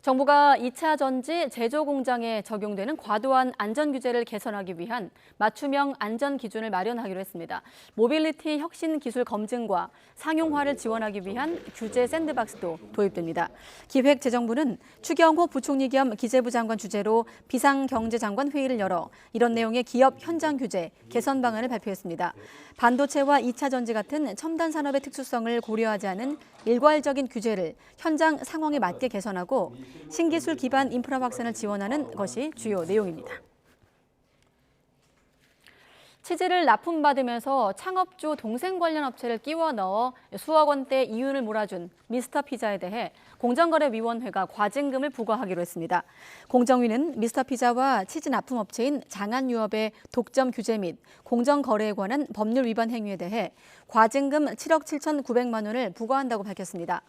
정부가 2차 전지 제조 공장에 적용되는 과도한 안전 규제를 개선하기 위한 맞춤형 안전 기준을 마련하기로 했습니다. 모빌리티 혁신 기술 검증과 상용화를 지원하기 위한 규제 샌드박스도 도입됩니다. 기획재정부는 추경호 부총리 겸 기재부 장관 주재로 비상경제장관 회의를 열어 이런 내용의 기업 현장 규제 개선 방안을 발표했습니다. 반도체와 2차 전지 같은 첨단 산업의 특수성을 고려하지 않은 일괄적인 규제를 현장 상황에 맞게 개선하고 신기술 기반 인프라 확산을 지원하는 것이 주요 내용입니다. 치즈를 납품받으면서 창업주 동생 관련 업체를 끼워 넣어 수억 원대 이윤을 몰아준 미스터 피자에 대해 공정거래위원회가 과징금을 부과하기로 했습니다. 공정위는 미스터 피자와 치즈 납품업체인 장안유업의 독점 규제 및 공정거래에 관한 법률 위반 행위에 대해 과징금 7억 7,900만 원을 부과한다고 밝혔습니다.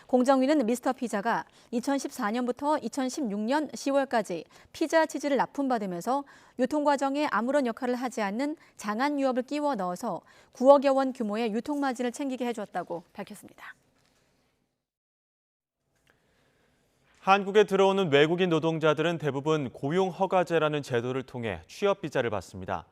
공정위는 미스터 피자가 2014년부터 2016년 10월까지 피자 치즈를 납품받으면서 유통 과정에 아무런 역할을 하지 않는 장안유업을 끼워 넣어서 9억여 원 규모의 유통 마진을 챙기게 해줬다고 밝혔습니다. 한국에 들어오는 외국인 노동자들은 대부분 고용허가제라는 제도를 통해 취업비자를 받습니다.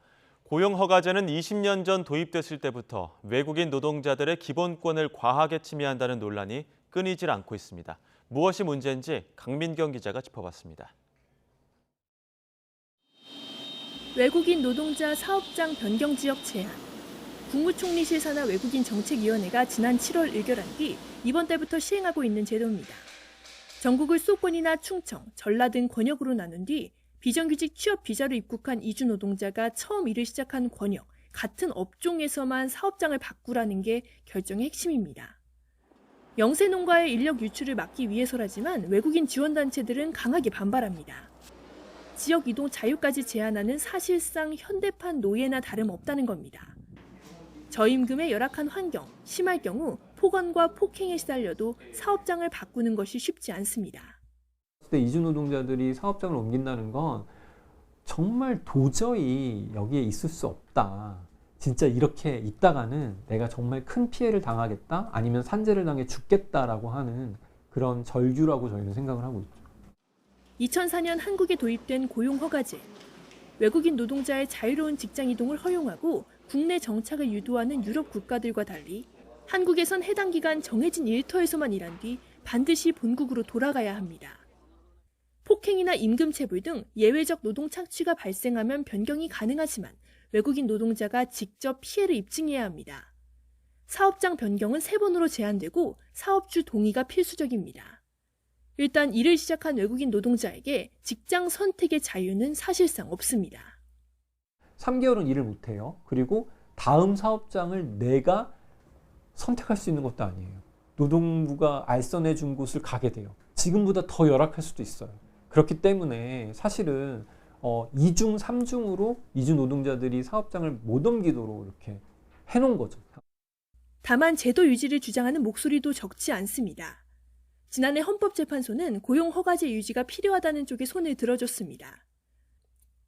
고용허가제는 20년 전 도입됐을 때부터 외국인 노동자들의 기본권을 과하게 침해한다는 논란이 끊이질 않고 있습니다. 무엇이 문제인지 강민경 기자가 짚어봤습니다. 외국인 노동자 사업장 변경 지역 제한. 국무총리실 산하 외국인 정책위원회가 지난 7월 의결한 뒤 이번 달부터 시행하고 있는 제도입니다. 전국을 수도권이나 충청, 전라 등 권역으로 나눈 뒤 비정규직 취업 비자로 입국한 이주 노동자가 처음 일을 시작한 권역, 같은 업종에서만 사업장을 바꾸라는 게 결정의 핵심입니다. 영세 농가의 인력 유출을 막기 위해서라지만 외국인 지원단체들은 강하게 반발합니다. 지역 이동 자유까지 제한하는 사실상 현대판 노예나 다름없다는 겁니다. 저임금의 열악한 환경, 심할 경우 폭언과 폭행에 시달려도 사업장을 바꾸는 것이 쉽지 않습니다. 이주 노동자들이 사업장을 옮긴다는 건 정말 도저히 여기에 있을 수 없다. 진짜 이렇게 있다가는 내가 정말 큰 피해를 당하겠다, 아니면 산재를 당해 죽겠다라고 하는 그런 절규라고 저희는 생각을 하고 있죠. 2004년 한국에 도입된 고용허가제. 외국인 노동자의 자유로운 직장 이동을 허용하고 국내 정착을 유도하는 유럽 국가들과 달리 한국에선 해당 기간 정해진 일터에서만 일한 뒤 반드시 본국으로 돌아가야 합니다. 폭행이나 임금체불 등 예외적 노동 착취가 발생하면 변경이 가능하지만 외국인 노동자가 직접 피해를 입증해야 합니다. 사업장 변경은 3번으로 제한되고 사업주 동의가 필수적입니다. 일단 일을 시작한 외국인 노동자에게 직장 선택의 자유는 사실상 없습니다. 3개월은 일을 못해요. 그리고 다음 사업장을 내가 선택할 수 있는 것도 아니에요. 노동부가 알선해 준 곳을 가게 돼요. 지금보다 더 열악할 수도 있어요. 그렇기 때문에 사실은 2중, 3중으로 이주 노동자들이 사업장을 못 옮기도록 이렇게 해놓은 거죠. 다만 제도 유지를 주장하는 목소리도 적지 않습니다. 지난해 헌법재판소는 고용허가제 유지가 필요하다는 쪽에 손을 들어줬습니다.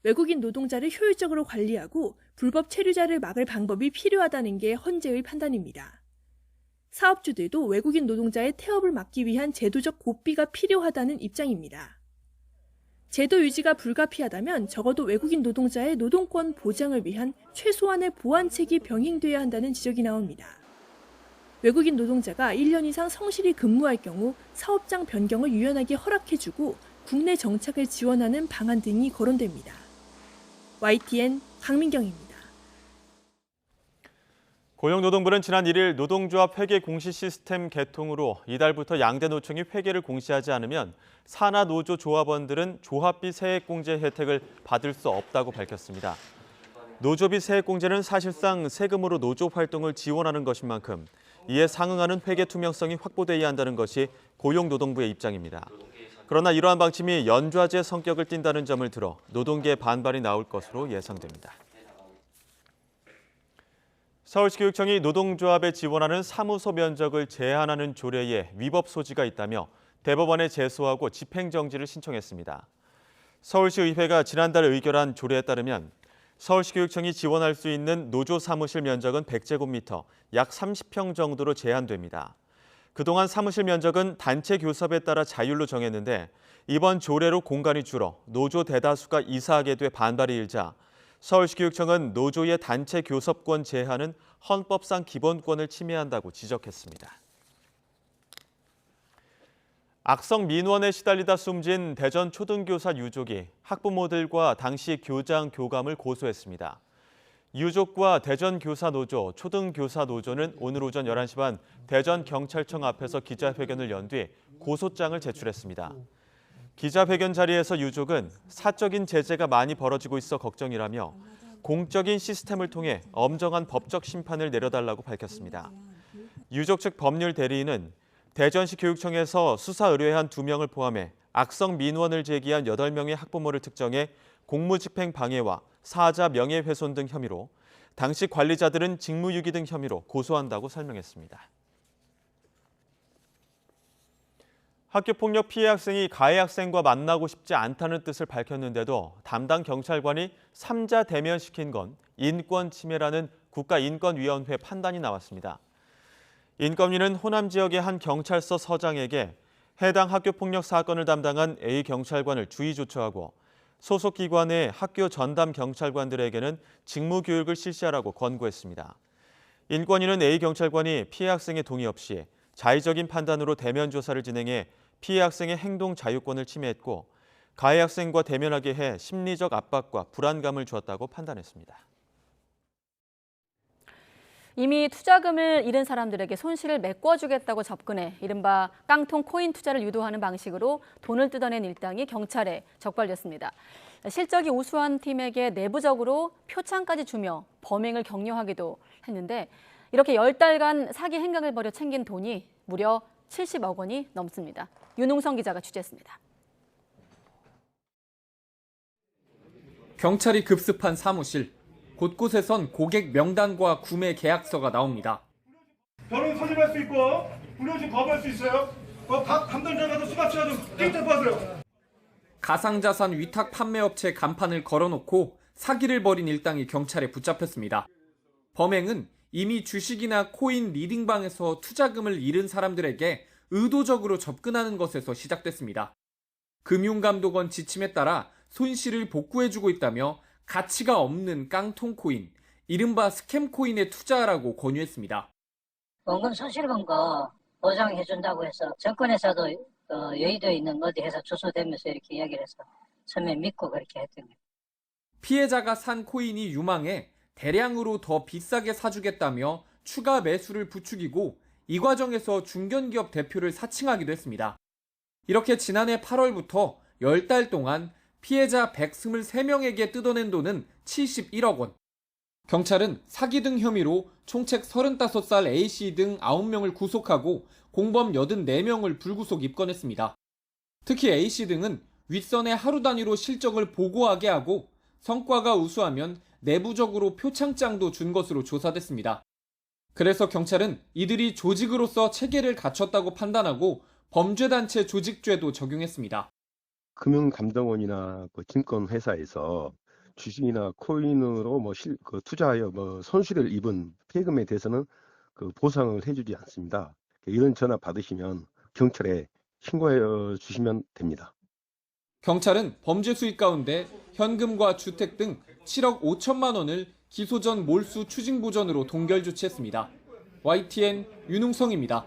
외국인 노동자를 효율적으로 관리하고 불법 체류자를 막을 방법이 필요하다는 게 헌재의 판단입니다. 사업주들도 외국인 노동자의 태업을 막기 위한 제도적 고삐가 필요하다는 입장입니다. 제도 유지가 불가피하다면 적어도 외국인 노동자의 노동권 보장을 위한 최소한의 보완책이 병행돼야 한다는 지적이 나옵니다. 외국인 노동자가 1년 이상 성실히 근무할 경우 사업장 변경을 유연하게 허락해주고 국내 정착을 지원하는 방안 등이 거론됩니다. YTN 강민경입니다. 고용노동부는 지난 1일 노동조합 회계 공시 시스템 개통으로 이달부터 양대 노총이 회계를 공시하지 않으면 산하 노조 조합원들은 조합비 세액공제 혜택을 받을 수 없다고 밝혔습니다. 노조비 세액공제는 사실상 세금으로 노조 활동을 지원하는 것인 만큼 이에 상응하는 회계 투명성이 확보돼야 한다는 것이 고용노동부의 입장입니다. 그러나 이러한 방침이 연좌제 성격을 띈다는 점을 들어 노동계의 반발이 나올 것으로 예상됩니다. 서울시교육청이 노동조합에 지원하는 사무소 면적을 제한하는 조례에 위법 소지가 있다며 대법원에 제소하고 집행정지를 신청했습니다. 서울시의회가 지난달 의결한 조례에 따르면 서울시교육청이 지원할 수 있는 노조 사무실 면적은 100제곱미터, 약 30평 정도로 제한됩니다. 그동안 사무실 면적은 단체 교섭에 따라 자율로 정했는데 이번 조례로 공간이 줄어 노조 대다수가 이사하게 돼 반발이 일자 서울시교육청은 노조의 단체 교섭권 제한은 헌법상 기본권을 침해한다고 지적했습니다. 악성 민원에 시달리다 숨진 대전 초등교사 유족이 학부모들과 당시 교장, 교감을 고소했습니다. 유족과 대전교사노조, 초등교사노조는 오늘 오전 11시 반 대전경찰청 앞에서 기자회견을 연 뒤 고소장을 제출했습니다. 기자회견 자리에서 유족은 사적인 제재가 많이 벌어지고 있어 걱정이라며 공적인 시스템을 통해 엄정한 법적 심판을 내려달라고 밝혔습니다. 유족 측 법률 대리인은 대전시 교육청에서 수사 의뢰한 2명을 포함해 악성 민원을 제기한 8명의 학부모를 특정해 공무집행 방해와 사자 명예훼손 등 혐의로 당시 관리자들은 직무유기 등 혐의로 고소한다고 설명했습니다. 학교폭력 피해 학생이 가해 학생과 만나고 싶지 않다는 뜻을 밝혔는데도 담당 경찰관이 3자 대면시킨 건 인권 침해라는 국가인권위원회 판단이 나왔습니다. 인권위는 호남 지역의 한 경찰서 서장에게 해당 학교폭력 사건을 담당한 A 경찰관을 주의 조처하고 소속 기관의 학교 전담 경찰관들에게는 직무교육을 실시하라고 권고했습니다. 인권위는 A 경찰관이 피해 학생의 동의 없이 자의적인 판단으로 대면 조사를 진행해 피해 학생의 행동 자유권을 침해했고 가해 학생과 대면하게 해 심리적 압박과 불안감을 주었다고 판단했습니다. 이미 투자금을 잃은 사람들에게 손실을 메꿔주겠다고 접근해 이른바 깡통 코인 투자를 유도하는 방식으로 돈을 뜯어낸 일당이 경찰에 적발됐습니다. 실적이 우수한 팀에게 내부적으로 표창까지 주며 범행을 격려하기도 했는데 이렇게 10달간 사기 행각을 벌여 챙긴 돈이 무려 70억 원이 넘습니다. 윤웅성 기자가 취재했습니다. 경찰이 급습한 사무실. 곳곳에선 고객 명단과 구매 계약서가 나옵니다. 변호인 소집할 수 있고 불려심 거부할 수 있어요. 각 담당자마다 수갑차도 띵잡하세요. 가상자산 위탁 판매업체 간판을 걸어놓고 사기를 벌인 일당이 경찰에 붙잡혔습니다. 범행은 이미 주식이나 코인 리딩방에서 투자금을 잃은 사람들에게 의도적으로 접근하는 것에서 시작됐습니다. 금융감독원 지침에 따라 손실을 복구해주고 있다며 가치가 없는 깡통 코인, 이른바 스캠 코인에 투자하라고 권유했습니다. 원금 손실 본 거 보장해준다고 해서 정권에서도 여의도에 있는 어디 회사 주소대면서 이렇게 이야기를 해서 처음에 믿고 그렇게 했던 거예요. 피해자가 산 코인이 유망해 대량으로 더 비싸게 사주겠다며 추가 매수를 부추기고 이 과정에서 중견기업 대표를 사칭하기도 했습니다. 이렇게 지난해 8월부터 10달 동안 피해자 123명에게 뜯어낸 돈은 71억 원. 경찰은 사기 등 혐의로 총책 35살 A씨 등 9명을 구속하고 공범 84명을 불구속 입건했습니다. 특히 A씨 등은 윗선에 하루 단위로 실적을 보고하게 하고 성과가 우수하면 내부적으로 표창장도 준 것으로 조사됐습니다. 그래서 경찰은 이들이 조직으로서 체계를 갖췄다고 판단하고 범죄단체 조직죄도 적용했습니다. 금융감독원이나 증권회사에서 주식이나 코인으로 투자하여 손실을 입은 피해금에 대해서는 보상을 해주지 않습니다. 이런 전화 받으시면 경찰에 신고해 주시면 됩니다. 경찰은 범죄 수익 가운데 현금과 주택 등 7억 5천만 원을 기소 전 몰수 추징보전으로 동결 조치했습니다. YTN 윤웅성입니다.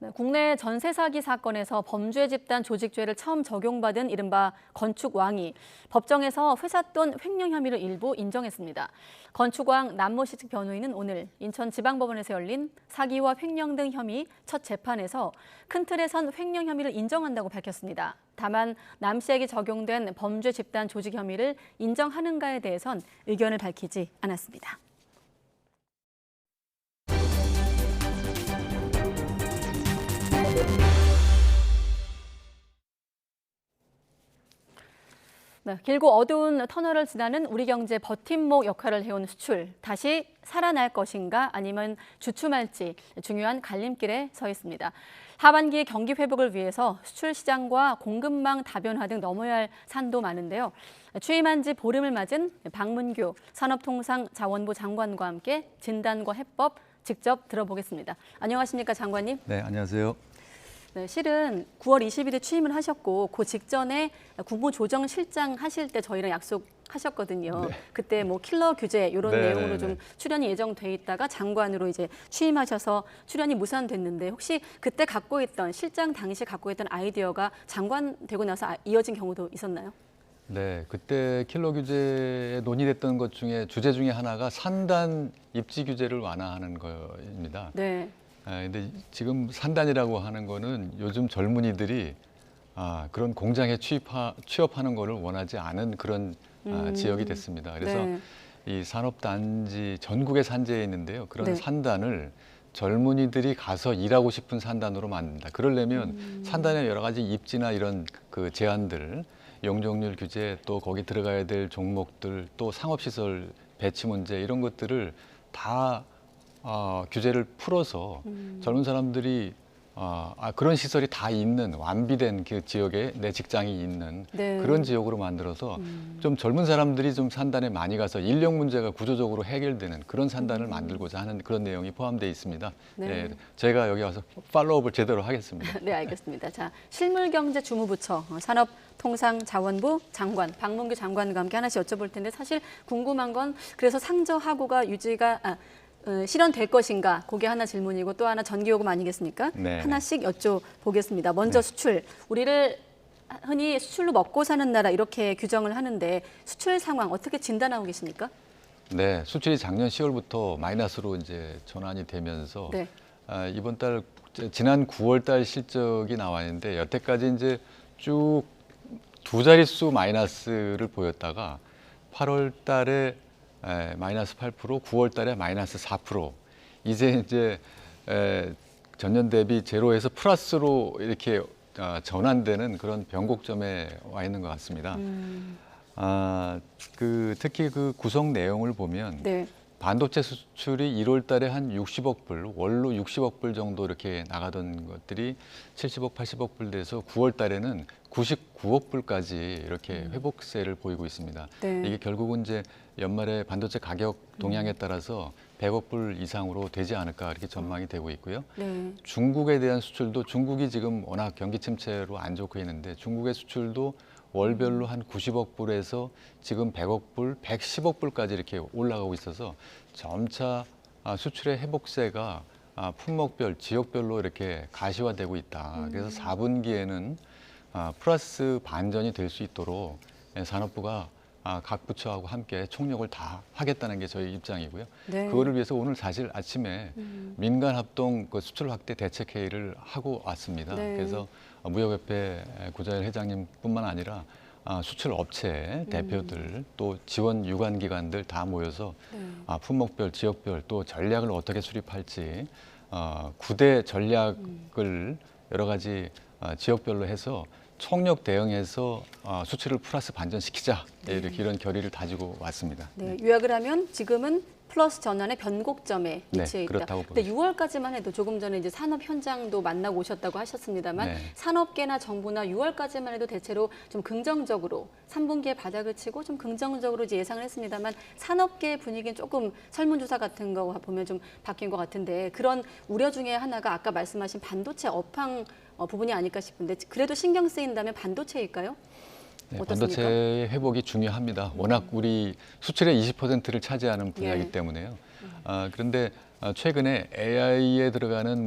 네, 국내 전세 사기 사건에서 범죄 집단 조직죄를 처음 적용받은 이른바 건축왕이 법정에서 회삿돈 횡령 혐의를 일부 인정했습니다. 건축왕 남모 씨 측 변호인은 오늘 인천지방법원에서 열린 사기와 횡령 등 혐의 첫 재판에서 큰 틀에선 횡령 혐의를 인정한다고 밝혔습니다. 다만 남 씨에게 적용된 범죄 집단 조직 혐의를 인정하는가에 대해선 의견을 밝히지 않았습니다. 네, 길고 어두운 터널을 지나는 우리 경제 버팀목 역할을 해온 수출, 다시 살아날 것인가 아니면 주춤할지 중요한 갈림길에 서 있습니다. 하반기 경기 회복을 위해서 수출 시장과 공급망 다변화 등 넘어야 할 산도 많은데요. 취임한 지 보름을 맞은 박문규 산업통상자원부 장관과 함께 진단과 해법 직접 들어보겠습니다. 안녕하십니까, 장관님? 네, 안녕하세요. 네, 실은 9월 20일에 취임을 하셨고 그 직전에 국무조정실장 하실 때 저희랑 약속하셨거든요. 네. 그때 뭐 킬러 규제 이런 네, 내용으로 네, 좀 네. 출연이 예정돼 있다가 장관으로 이제 취임하셔서 출연이 무산됐는데 혹시 그때 갖고 있던 실장 당시 갖고 있던 아이디어가 장관 되고 나서 이어진 경우도 있었나요? 네, 그때 킬러 규제에 논의됐던 것 중에 주제 중에 하나가 산단 입지 규제를 완화하는 거입니다. 네. 근데 지금 산단이라고 하는 거는 요즘 젊은이들이 그런 공장에 취업하는 거를 원하지 않은 그런 지역이 됐습니다. 그래서 네. 이 산업단지 전국에 산재에 있는데요. 그런 네. 산단을 젊은이들이 가서 일하고 싶은 산단으로 만든다. 그러려면 산단의 여러 가지 입지나 이런 그 제한들, 용적률 규제, 또 거기 들어가야 될 종목들, 또 상업시설 배치 문제 이런 것들을 다 규제를 풀어서 젊은 사람들이 그런 시설이 다 있는 완비된 그 지역에 내 직장이 있는 네. 그런 지역으로 만들어서 좀 젊은 사람들이 좀 산단에 많이 가서 인력 문제가 구조적으로 해결되는 그런 산단을 만들고자 하는 그런 내용이 포함되어 있습니다. 네. 네, 제가 여기 와서 팔로우업을 제대로 하겠습니다. 네, 알겠습니다. 자, 실물경제주무부처 산업통상자원부 장관 박문규 장관과 함께 하나씩 여쭤볼 텐데 사실 궁금한 건 그래서 상저하고가 유지가 실현될 것인가? 그게 하나 질문이고 또 하나 전기요금 아니겠습니까? 네. 하나씩 여쭤보겠습니다. 먼저 수출. 우리를 흔히 수출로 먹고 사는 나라 이렇게 규정을 하는데 수출 상황 어떻게 진단하고 계십니까? 네, 수출이 작년 10월부터 마이너스로 이제 전환이 되면서 네. 이번 달 지난 9월 달 실적이 나와 있는데 여태까지 이제 쭉 두 자릿수 마이너스를 보였다가 8월 달에 마이너스 8%, 9월 달에 마이너스 4%. 이제 전년 대비 제로에서 플러스로 이렇게 전환되는 그런 변곡점에 와 있는 것 같습니다. 특히 그 구성 내용을 보면 네. 반도체 수출이 1월 달에 한 60억 불, 월로 60억 불 정도 이렇게 나가던 것들이 70억, 80억 불 돼서 9월 달에는 99억 불까지 이렇게 회복세를 보이고 있습니다. 네. 이게 결국은 이제 연말에 반도체 가격 동향에 따라서 100억 불 이상으로 되지 않을까 이렇게 전망이 되고 있고요. 네. 중국에 대한 수출도 중국이 지금 워낙 경기 침체로 안 좋고 있는데 중국의 수출도 월별로 한 90억 불에서 지금 100억 불, 110억 불까지 이렇게 올라가고 있어서 점차 수출의 회복세가 품목별, 지역별로 이렇게 가시화되고 있다. 그래서 4분기에는 플러스 반전이 될 수 있도록 산업부가 각 부처하고 함께 총력을 다 하겠다는 게 저희 입장이고요. 네. 그거를 위해서 오늘 사실 아침에 민간 합동 그 수출 확대 대책 회의를 하고 왔습니다. 네. 그래서 무역협회 구자열 회장님뿐만 아니라 수출 업체 대표들 또 지원 유관 기관들 다 모여서 품목별, 지역별 또 전략을 어떻게 수립할지 9대 전략을 여러 가지 지역별로 해서 총력 대응해서 수출을 플러스 반전시키자 이렇게 이런 결의를 다지고 왔습니다. 네, 요약을 하면 지금은 플러스 전환의 변곡점에 네, 위치해 있다. 그렇다고 근데 6월까지만 해도 조금 전에 이제 산업 현장도 만나고 오셨다고 하셨습니다만 네. 산업계나 정부나 6월까지만 해도 대체로 좀 긍정적으로 3분기에 바닥을 치고 좀 긍정적으로 이제 예상을 했습니다만 산업계 분위기는 조금 설문조사 같은 거 보면 좀 바뀐 것 같은데 그런 우려 중에 하나가 아까 말씀하신 반도체 업황 부분이 아닐까 싶은데 그래도 신경 쓰인다면 반도체일까요? 네, 어떻습니까? 반도체의 회복이 중요합니다. 워낙 우리 수출의 20%를 차지하는 분야이기 예. 때문에요. 그런데 최근에 AI에 들어가는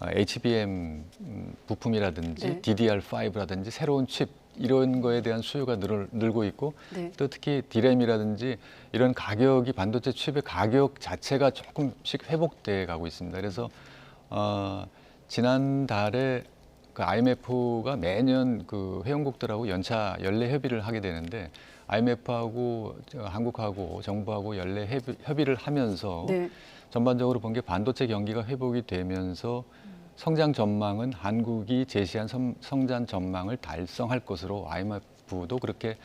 HBM 부품이라든지 네. DDR5라든지 새로운 칩 이런 거에 대한 수요가 늘고 있고 네. 또 특히 D램이라든지 이런 가격이 반도체 칩의 가격 자체가 조금씩 회복돼 가고 있습니다. 그래서 지난달에 그 IMF가 매년 그 회원국들하고 연차 연례 협의를 하게 되는데 IMF하고 한국하고 정부하고 연례 협의를 하면서 네. 전반적으로 본 게 반도체 경기가 회복이 되면서 성장 전망은 한국이 제시한 성장 전망을 달성할 것으로 IMF도 그렇게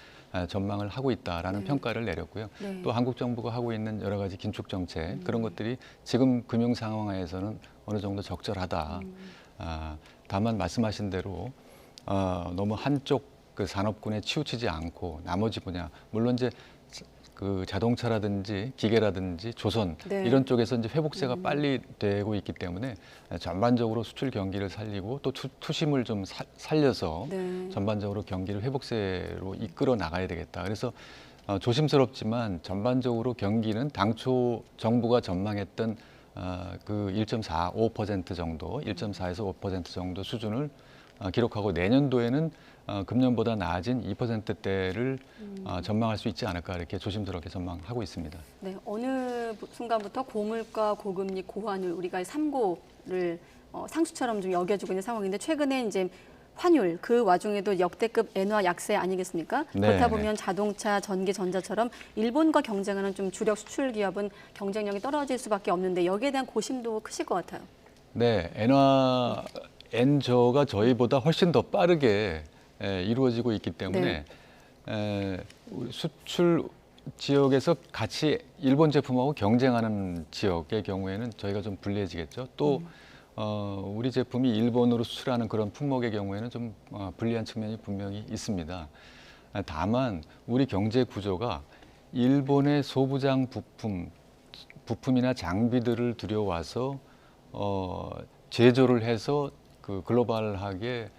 전망을 하고 있다라는 평가를 내렸고요. 네. 또 한국 정부가 하고 있는 여러 가지 긴축 정책 그런 것들이 지금 금융 상황에서는 어느 정도 적절하다. 다만 말씀하신 대로 너무 한쪽 그 산업군에 치우치지 않고 나머지 분야 물론 이제 그 자동차라든지 기계라든지 조선 네. 이런 쪽에서 이제 회복세가 빨리 되고 있기 때문에 전반적으로 수출 경기를 살리고 또 투심을 좀 살려서 네. 전반적으로 경기를 회복세로 이끌어 나가야 되겠다. 그래서 조심스럽지만 전반적으로 경기는 당초 정부가 전망했던 그 1.45% 정도, 1.4에서 5% 정도 수준을 기록하고 내년도에는 금년보다 낮은 2%대를 전망할 수 있지 않을까 이렇게 조심스럽게 전망하고 있습니다. 네, 어느 순간부터 고물가, 고금리, 고환율 우리가 3고를 상수처럼 좀 여겨주고 있는 상황인데 최근에 이제 환율 그 와중에도 역대급 엔화 약세 아니겠습니까? 네, 그렇다 보면 자동차, 전기, 전자처럼 일본과 경쟁하는 좀 주력 수출 기업은 경쟁력이 떨어질 수밖에 없는데 여기에 대한 고심도 크실 것 같아요. 네, 엔저가 저희보다 훨씬 더 빠르게 이루어지고 있기 때문에 수출 지역에서 같이 일본 제품하고 경쟁하는 지역의 경우에는 저희가 좀 불리해지겠죠. 또 우리 제품이 일본으로 수출하는 그런 품목의 경우에는 좀 불리한 측면이 분명히 있습니다. 다만 우리 경제 구조가 일본의 소부장 부품이나 장비들을 들여와서 제조를 해서 그 글로벌하게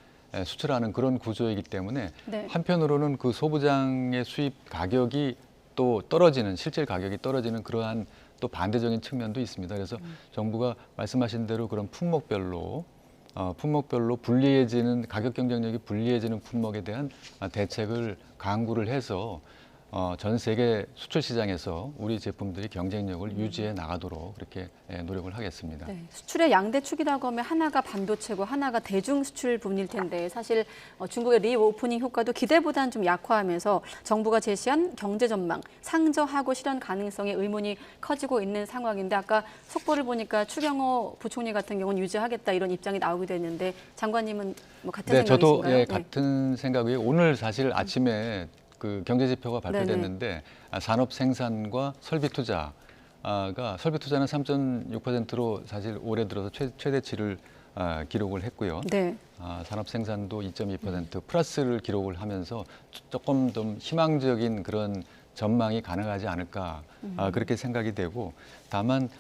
수출하는 그런 구조이기 때문에 네. 한편으로는 그 소부장의 수입 가격이 또 떨어지는 실질 가격이 떨어지는 그러한 또 반대적인 측면도 있습니다. 그래서 정부가 말씀하신 대로 그런 품목별로 불리해지는 가격 경쟁력이 불리해지는 품목에 대한 대책을 강구를 해서 전 세계 수출 시장에서 우리 제품들이 경쟁력을 유지해 나가도록 그렇게 노력을 하겠습니다. 네, 수출의 양대축이라고 하면 하나가 반도체고 하나가 대중 수출 부분일 텐데 사실 중국의 리오프닝 효과도 기대보다는 좀 약화하면서 정부가 제시한 경제 전망, 상저하고 실현 가능성의 의문이 커지고 있는 상황인데 아까 속보를 보니까 추경호 부총리 같은 경우는 유지하겠다 이런 입장이 나오기도 했는데 장관님은 뭐 같은 생각이신가요? 저도 같은 생각이에요. 오늘 사실 아침에 그 경제 지표가 발표됐는데 산업 생산과 설비 투자가 설비 투자는 3.6%로 사실 올해 들어서 최대치를 기록을 했고요. 네. 산업 생산도 2.2% 플러스를 기록을 하면서 조금 좀 희망적인 그런 전망이 가능하지 않을까 그렇게 생각이 되고 다만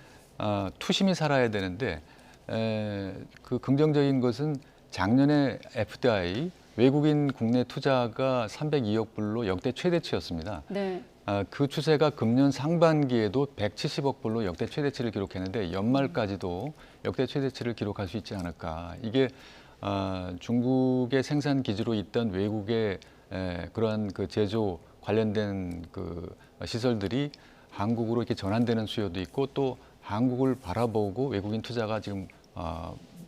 투심이 살아야 되는데 그 긍정적인 것은 작년에 FDI 외국인 국내 투자가 302억 불로 역대 최대치였습니다. 네. 그 추세가 금년 상반기에도 170억 불로 역대 최대치를 기록했는데 연말까지도 역대 최대치를 기록할 수 있지 않을까. 이게 중국의 생산 기지로 있던 외국의 그러한 그 제조 관련된 그 시설들이 한국으로 이렇게 전환되는 수요도 있고 또 한국을 바라보고 외국인 투자가 지금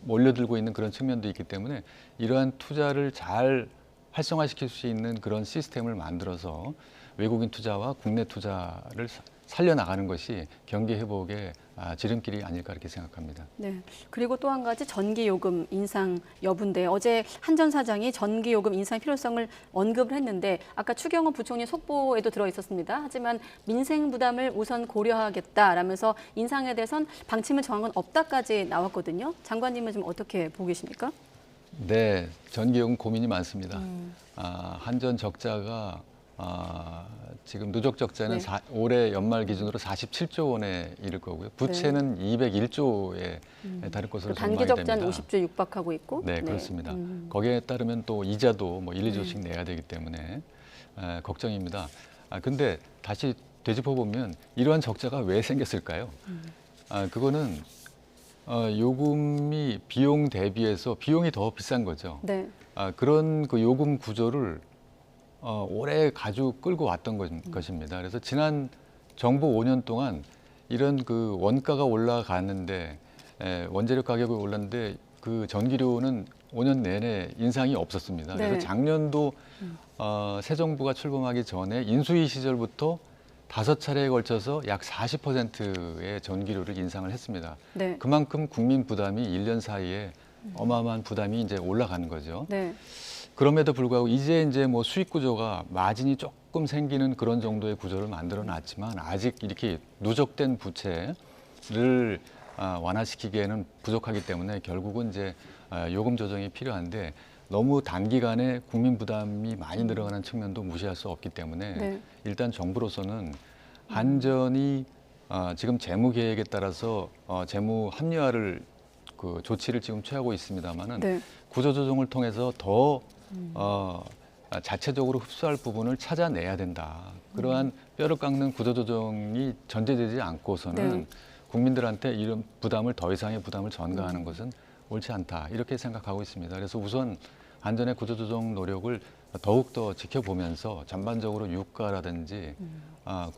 몰려들고 있는 그런 측면도 있기 때문에 이러한 투자를 잘 활성화시킬 수 있는 그런 시스템을 만들어서 외국인 투자와 국내 투자를 살려나가는 것이 경기 회복의 지름길이 아닐까 이렇게 생각합니다. 네. 그리고 또 한 가지 전기요금 인상 여부인데 어제 한전 사장이 전기요금 인상 필요성을 언급을 했는데 아까 추경호 부총리 속보에도 들어 있었습니다. 하지만 민생 부담을 우선 고려하겠다라면서 인상에 대해선 방침을 정한 건 없다까지 나왔거든요. 장관님은 좀 어떻게 보고 계십니까? 네, 전기요금 고민이 많습니다. 한전 적자가 지금 누적 적자는 네. 올해 연말 기준으로 47조 원에 이를 거고요. 부채는 201조에 달할 것으로 전망이 단기 됩니다. 적자는 50조 육박하고 있고. 네, 그렇습니다. 거기에 따르면 또 이자도 뭐 1, 2조씩 내야 되기 때문에 걱정입니다. 근데 다시 되짚어 보면 이러한 적자가 왜 생겼을까요? 그거는 요금이 비용 대비해서 비용이 더 비싼 거죠. 네. 그런 그 요금 구조를 오래 가지고 끌고 왔던 것입니다. 그래서 지난 정부 5년 동안 이런 그 원가가 올라가는데 원재료 가격이 올랐는데 그 전기료는 5년 내내 인상이 없었습니다. 네. 그래서 작년도 새 정부가 출범하기 전에 인수위 시절부터 5차례에 걸쳐서 약 40%의 전기료를 인상을 했습니다. 네. 그만큼 국민 부담이 1년 사이에 어마어마한 부담이 이제 올라가는 거죠. 네. 그럼에도 불구하고 이제 뭐 수익 구조가 마진이 조금 생기는 그런 정도의 구조를 만들어 놨지만 아직 이렇게 누적된 부채를 완화시키기에는 부족하기 때문에 결국은 이제 요금 조정이 필요한데 너무 단기간에 국민 부담이 많이 늘어가는 측면도 무시할 수 없기 때문에 네. 일단 정부로서는 한전이 지금 재무 계획에 따라서 재무 합리화를 그 조치를 지금 취하고 있습니다만은 네. 구조 조정을 통해서 더 자체적으로 흡수할 부분을 찾아내야 된다. 그러한 뼈를 깎는 구조 조정이 전제되지 않고서는 네. 국민들한테 이런 부담을 더 이상의 부담을 전가하는 것은 옳지 않다. 이렇게 생각하고 있습니다. 그래서 우선 한전의 구조 조정 노력을 더욱더 지켜보면서 전반적으로 유가라든지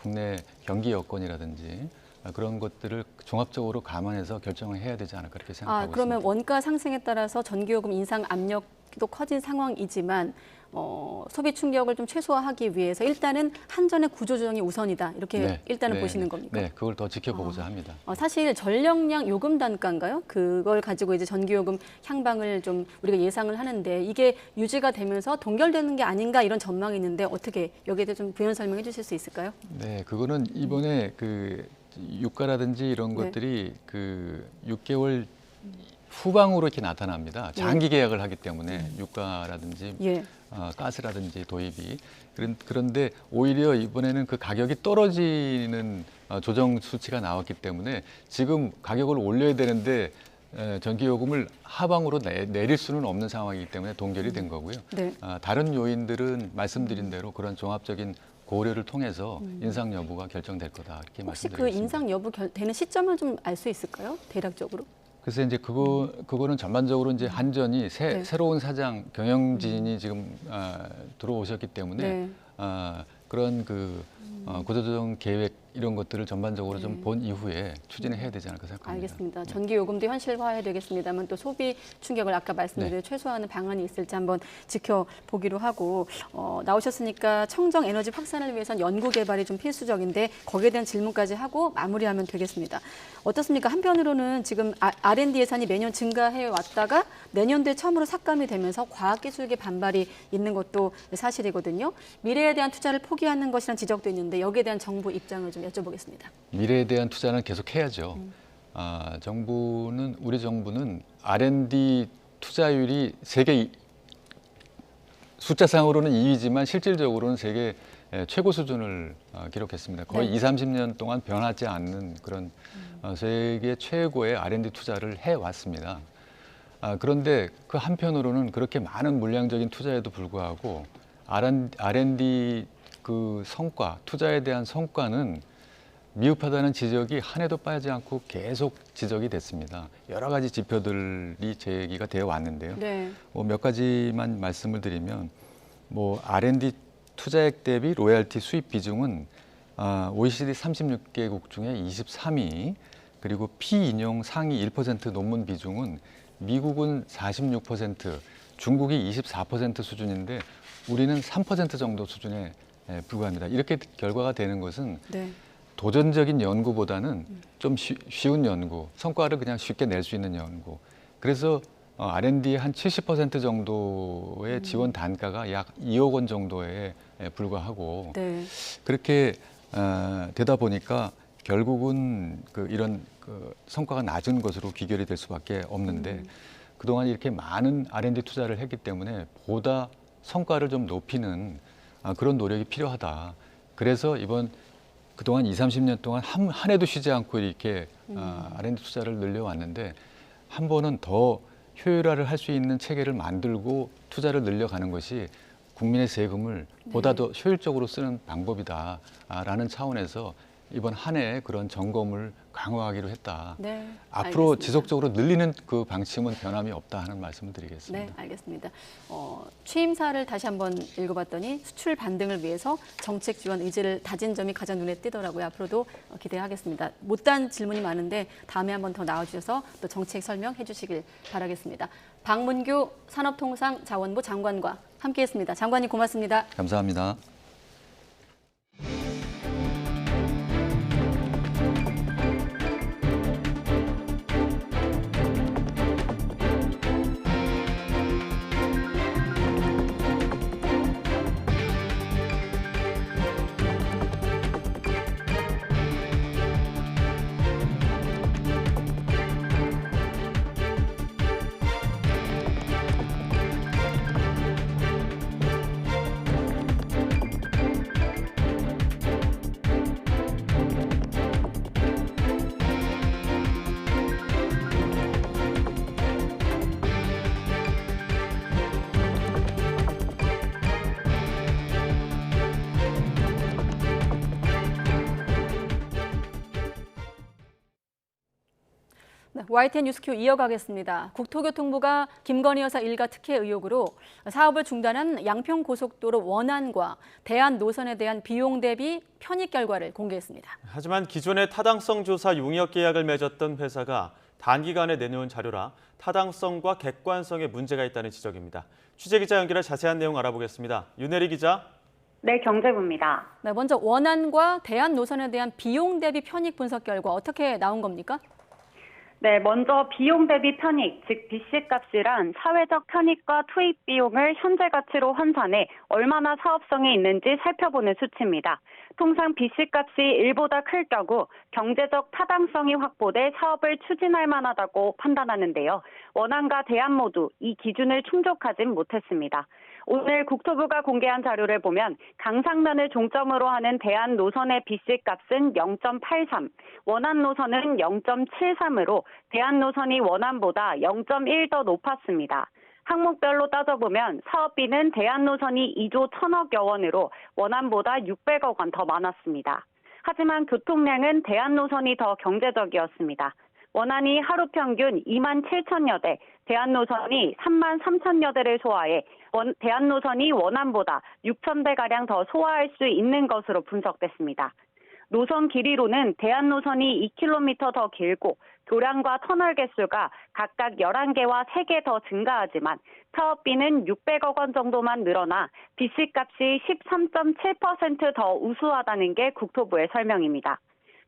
국내 경기 여건이라든지 그런 것들을 종합적으로 감안해서 결정을 해야 되지 않을까 그렇게 생각하고 그러면 있습니다. 원가 상승에 따라서 전기요금 인상 압력도 커진 상황이지만 소비 충격을 좀 최소화하기 위해서 일단은 한전의 구조조정이 우선이다. 이렇게 일단은 보시는 겁니까? 네, 그걸 더 지켜보고자 합니다. 사실 전력량 요금 단가인가요? 그걸 가지고 이제 전기요금 향방을 좀 우리가 예상을 하는데 이게 유지가 되면서 동결되는 게 아닌가 이런 전망이 있는데 어떻게 여기에 대해 좀 부연 설명해 주실 수 있을까요? 네, 그거는 이번에 그 유가라든지 이런 것들이 그 6개월 후방으로 이렇게 나타납니다. 장기 계약을 하기 때문에 유가라든지 가스라든지 도입이 그런데 오히려 이번에는 그 가격이 떨어지는 조정 수치가 나왔기 때문에 지금 가격을 올려야 되는데 전기요금을 하방으로 내릴 수는 없는 상황이기 때문에 동결이 된 거고요. 네. 다른 요인들은 말씀드린 대로 그런 종합적인 고려를 통해서 인상 여부가 결정될 거다 이렇게 혹시 그 말씀드리겠습니다. 인상 여부 되는 시점을 좀 알 수 있을까요? 대략적으로? 그래서 이제 그거는 전반적으로 이제 한전이 새로운 사장 경영진이 지금 들어오셨기 때문에 그런 그 구조조정 계획 이런 것들을 전반적으로 좀 본 이후에 추진을 해야 되지 않을까 생각합니다. 알겠습니다. 전기요금도 현실화해야 되겠습니다만 또 소비 충격을 아까 말씀드린 최소화하는 방안이 있을지 한번 지켜보기로 하고 나오셨으니까 청정 에너지 확산을 위해선 연구 개발이 좀 필수적인데 거기에 대한 질문까지 하고 마무리하면 되겠습니다. 어떻습니까? 한편으로는 지금 R&D 예산이 매년 증가해 왔다가 내년도에 처음으로 삭감이 되면서 과학기술계 반발이 있는 것도 사실이거든요. 미래에 대한 투자를 포기하는 것이라는 지적도 있는데 여기에 대한 정부 입장을 좀 여쭤보겠습니다. 미래에 대한 투자는 계속 해야죠. 우리 정부는 R&D 투자율이 세계 숫자상으로는 2위지만 실질적으로는 세계 최고 수준을 기록했습니다. 거의 20-30년 동안 변하지 않는 그런 세계 최고의 R&D 투자를 해왔습니다. 그런데 그 한편으로는 그렇게 많은 물량적인 투자에도 불구하고 R&D 그 성과, 투자에 대한 성과는 미흡하다는 지적이 한 해도 빠지지 않고 계속 지적이 됐습니다. 여러 가지 지표들이 제기가 되어 왔는데요. 몇 가지만 말씀을 드리면 R&D 투자액 대비 로열티 수입 비중은 OECD 36개국 중에 23위, 그리고 피인용 상위 1% 논문 비중은 미국은 46%, 중국이 24% 수준인데 우리는 3% 정도 수준에 불과합니다. 이렇게 결과가 되는 것은 도전적인 연구보다는 좀 쉬운 연구, 성과를 그냥 쉽게 낼 수 있는 연구. 그래서 R&D의 한 70% 정도의 지원 단가가 약 2억 원 정도에 불과하고 그렇게 되다 보니까 결국은 이런 성과가 낮은 것으로 귀결이 될 수밖에 없는데 그동안 이렇게 많은 R&D 투자를 했기 때문에 보다 성과를 좀 높이는 그런 노력이 필요하다. 그래서 그동안 20-30년 동안 한 해도 쉬지 않고 이렇게 R&D 투자를 늘려왔는데 한 번은 더 효율화를 할 수 있는 체계를 만들고 투자를 늘려가는 것이 국민의 세금을 보다 더 효율적으로 쓰는 방법이다라는 차원에서 이번 한 해에 그런 점검을 강화하기로 했다. 앞으로 알겠습니다. 지속적으로 늘리는 그 방침은 변함이 없다 하는 말씀을 드리겠습니다. 네, 알겠습니다. 취임사를 다시 한번 읽어봤더니 수출 반등을 위해서 정책 지원 의지를 다진 점이 가장 눈에 띄더라고요. 앞으로도 기대하겠습니다. 못다한 질문이 많은데 다음에 한번 더 나와주셔서 또 정책 설명해 주시길 바라겠습니다. 박문규 산업통상자원부 장관과 함께했습니다. 장관님 고맙습니다. 감사합니다. YTN 뉴스큐 이어가겠습니다. 국토교통부가 김건희 여사 일가 특혜 의혹으로 사업을 중단한 양평고속도로 원안과 대한노선에 대한 비용 대비 편익 결과를 공개했습니다. 하지만 기존의 타당성 조사 용역 계약을 맺었던 회사가 단기간에 내놓은 자료라 타당성과 객관성에 문제가 있다는 지적입니다. 취재기자 연결해 자세한 내용 알아보겠습니다. 윤혜리 기자. 네, 경제부입니다. 네, 먼저 원안과 대한노선에 대한 비용 대비 편익 분석 결과 어떻게 나온 겁니까? 네, 먼저 비용 대비 편익, 즉 BC값이란 사회적 편익과 투입 비용을 현재 가치로 환산해 얼마나 사업성이 있는지 살펴보는 수치입니다. 통상 BC값이 1보다 클 경우 경제적 타당성이 확보돼 사업을 추진할 만하다고 판단하는데요. 원안과 대안 모두 이 기준을 충족하진 못했습니다. 오늘 국토부가 공개한 자료를 보면 강상면을 종점으로 하는 대한 노선의 BC값은 0.83, 원안 노선은 0.73으로 대한 노선이 원안보다 0.1 더 높았습니다. 항목별로 따져보면 사업비는 대한 노선이 2조 1,000억여 원으로 원안보다 600억 원 더 많았습니다. 하지만 교통량은 대한 노선이 더 경제적이었습니다. 원안이 하루 평균 2만 7천여 대, 대한노선이 3만 3천여 대를 소화해 대한노선이 원안보다 6천 대가량 더 소화할 수 있는 것으로 분석됐습니다. 노선 길이로는 대한노선이 2km 더 길고 교량과 터널 개수가 각각 11개와 3개 더 증가하지만 사업비는 600억 원 정도만 늘어나 BC값이 13.7% 더 우수하다는 게 국토부의 설명입니다.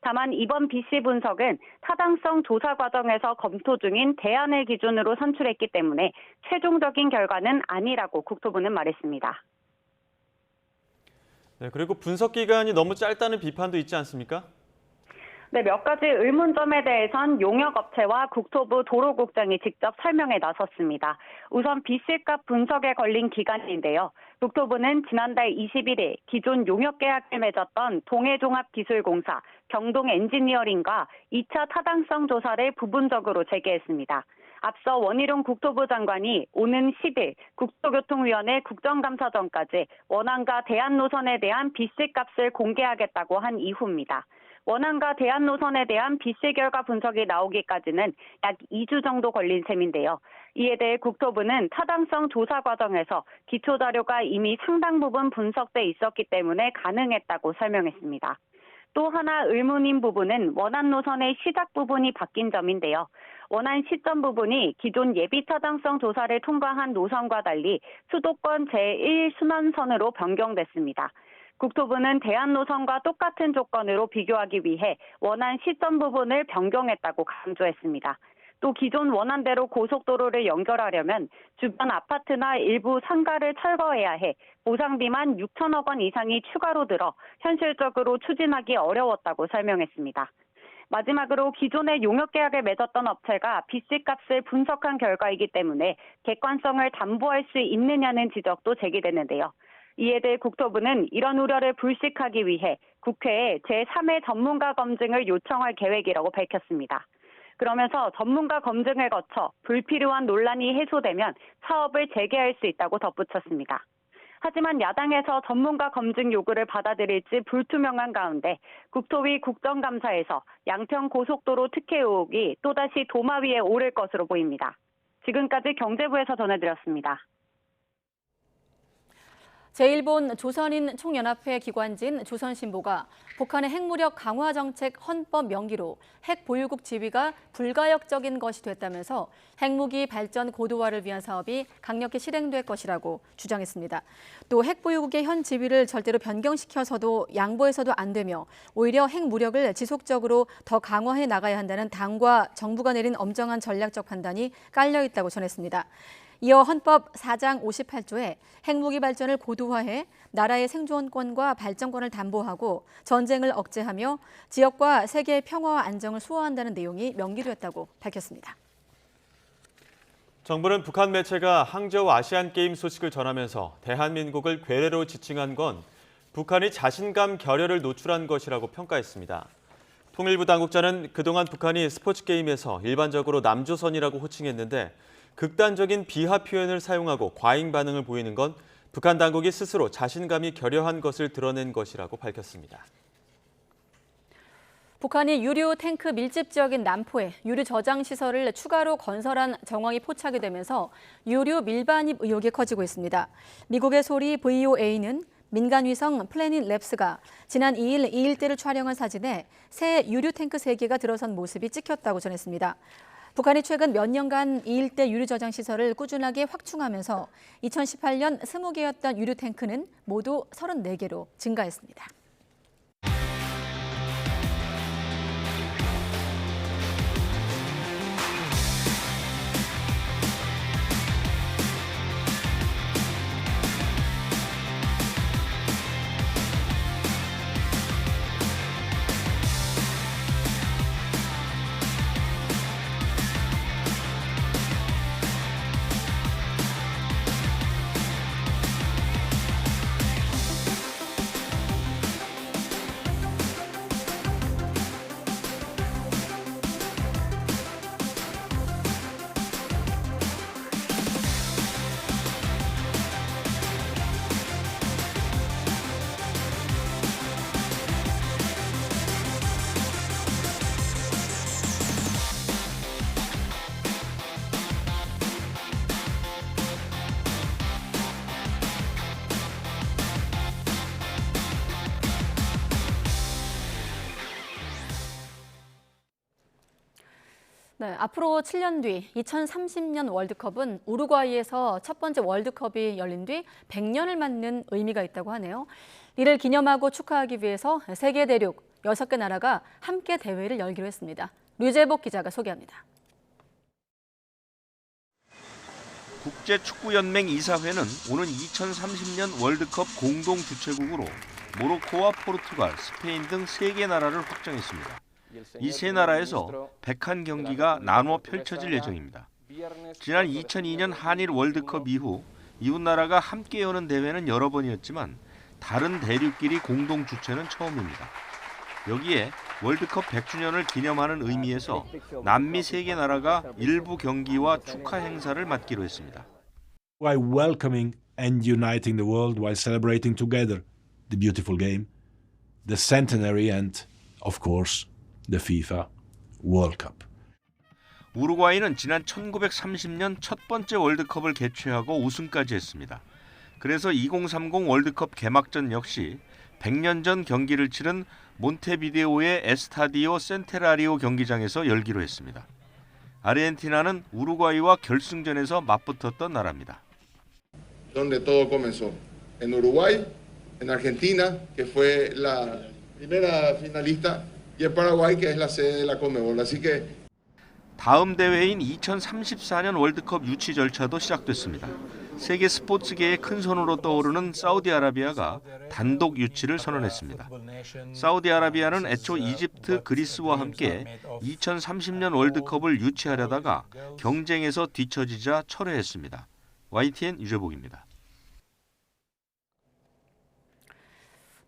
다만 이번 BC 분석은 타당성 조사 과정에서 검토 중인 대안을 기준으로 선출했기 때문에 최종적인 결과는 아니라고 국토부는 말했습니다. 네, 그리고 분석 기간이 너무 짧다는 비판도 있지 않습니까? 네, 몇 가지 의문점에 대해선 용역업체와 국토부 도로국장이 직접 설명에 나섰습니다. 우선 BC값 분석에 걸린 기간인데요. 국토부는 지난달 21일 기존 용역계약을 맺었던 동해종합기술공사, 경동엔지니어링과 2차 타당성 조사를 부분적으로 재개했습니다. 앞서 원희룡 국토부 장관이 오는 10일 국토교통위원회 국정감사 전까지 원안과 대한노선에 대한 BC값을 공개하겠다고 한 이후입니다. 원안과 대한노선에 대한 BC 결과 분석이 나오기까지는 약 2주 정도 걸린 셈인데요. 이에 대해 국토부는 타당성 조사 과정에서 기초자료가 이미 상당 부분 분석돼 있었기 때문에 가능했다고 설명했습니다. 또 하나 의문인 부분은 원안 노선의 시작 부분이 바뀐 점인데요. 원안 시점 부분이 기존 예비 타당성 조사를 통과한 노선과 달리 수도권 제1순환선으로 변경됐습니다. 국토부는 대한노선과 똑같은 조건으로 비교하기 위해 원안 시점 부분을 변경했다고 강조했습니다. 또 기존 원안대로 고속도로를 연결하려면 주변 아파트나 일부 상가를 철거해야 해 보상비만 6천억 원 이상이 추가로 들어 현실적으로 추진하기 어려웠다고 설명했습니다. 마지막으로 기존의 용역계약을 맺었던 업체가 BC값을 분석한 결과이기 때문에 객관성을 담보할 수 있느냐는 지적도 제기됐는데요. 이에 대해 국토부는 이런 우려를 불식하기 위해 국회에 제3회 전문가 검증을 요청할 계획이라고 밝혔습니다. 그러면서 전문가 검증을 거쳐 불필요한 논란이 해소되면 사업을 재개할 수 있다고 덧붙였습니다. 하지만 야당에서 전문가 검증 요구를 받아들일지 불투명한 가운데 국토위 국정감사에서 양평 고속도로 특혜 의혹이 또다시 도마 위에 오를 것으로 보입니다. 지금까지 경제부에서 전해드렸습니다. 제1본 조선인 총연합회 기관지인 조선신보가 북한의 핵무력 강화 정책 헌법 명기로 핵 보유국 지위가 불가역적인 것이 됐다면서 핵무기 발전 고도화를 위한 사업이 강력히 실행될 것이라고 주장했습니다. 또 핵 보유국의 현 지위를 절대로 변경시켜서도 양보해서도 안 되며 오히려 핵무력을 지속적으로 더 강화해 나가야 한다는 당과 정부가 내린 엄정한 전략적 판단이 깔려 있다고 전했습니다. 이어 헌법 4장 58조에 핵무기 발전을 고도화해 나라의 생존권과 발전권을 담보하고 전쟁을 억제하며 지역과 세계의 평화와 안정을 수호한다는 내용이 명기됐다고 밝혔습니다. 정부는 북한 매체가 항저우 아시안게임 소식을 전하면서 대한민국을 괴뢰로 지칭한 건 북한이 자신감 결여를 노출한 것이라고 평가했습니다. 통일부 당국자는 그동안 북한이 스포츠 게임에서 일반적으로 남조선이라고 호칭했는데 극단적인 비하 표현을 사용하고 과잉 반응을 보이는 건 북한 당국이 스스로 자신감이 결여한 것을 드러낸 것이라고 밝혔습니다. 북한이 유류 탱크 밀집 지역인 남포에 유류 저장 시설을 추가로 건설한 정황이 포착이 되면서 유류 밀반입 의혹이 커지고 있습니다. 미국의 소리 VOA는 민간 위성 플래닛 랩스가 지난 2일 이 일대를 촬영한 사진에 새 유류 탱크 3개가 들어선 모습이 찍혔다고 전했습니다. 북한이 최근 몇 년간 이 일대 유류 저장 시설을 꾸준하게 확충하면서 2018년 20개였던 유류 탱크는 모두 34개로 증가했습니다. 네, 앞으로 7년 뒤 2030년 월드컵은 우루과이에서 첫 번째 월드컵이 열린 뒤 100년을 맞는 의미가 있다고 하네요. 이를 기념하고 축하하기 위해서 세계 대륙 6개 나라가 함께 대회를 열기로 했습니다. 류재복 기자가 소개합니다. 국제축구연맹 이사회는 오는 2030년 월드컵 공동 주최국으로 모로코와 포르투갈, 스페인 등 3개 나라를 확정했습니다. 이 세 나라에서 101경기가 나눠 펼쳐질 예정입니다. 지난 2002년 한일 월드컵 이후 이웃 나라가 함께 여는 대회는 여러 번이었지만 다른 대륙끼리 공동 주최는 처음입니다. 여기에 월드컵 100주년을 기념하는 의미에서 남미 3개 나라가 일부 경기와 축하 행사를 맡기로 했습니다. While welcoming and uniting the world while celebrating together the beautiful game, the centenary and, of course, the FIFA World Cup. 우루과이는 지난 1930년 첫 번째 월드컵을 개최하고 우승까지 했습니다. 그래서 2030 월드컵 개막전 역시 100년 전 경기를 치른 몬테비데오의 에스타디오 센테라리오 경기장에서 열기로 했습니다. 아르헨티나는 우루과이와 결승전에서 맞붙었던 나라입니다. Donde todo comenzó. En Uruguay, en Argentina, que fue la primera finalista, y en Paraguay, que es la sede de la Conmebol. Así que 다음 대회인 2034년 월드컵 유치 절차도 시작됐습니다. 세계 스포츠계의 큰 손으로 떠오르는 사우디아라비아가 단독 유치를 선언했습니다. 사우디아라비아는 애초 이집트, 그리스와 함께 2030년 월드컵을 유치하려다가 경쟁에서 뒤처지자 철회했습니다. YTN 유재복입니다.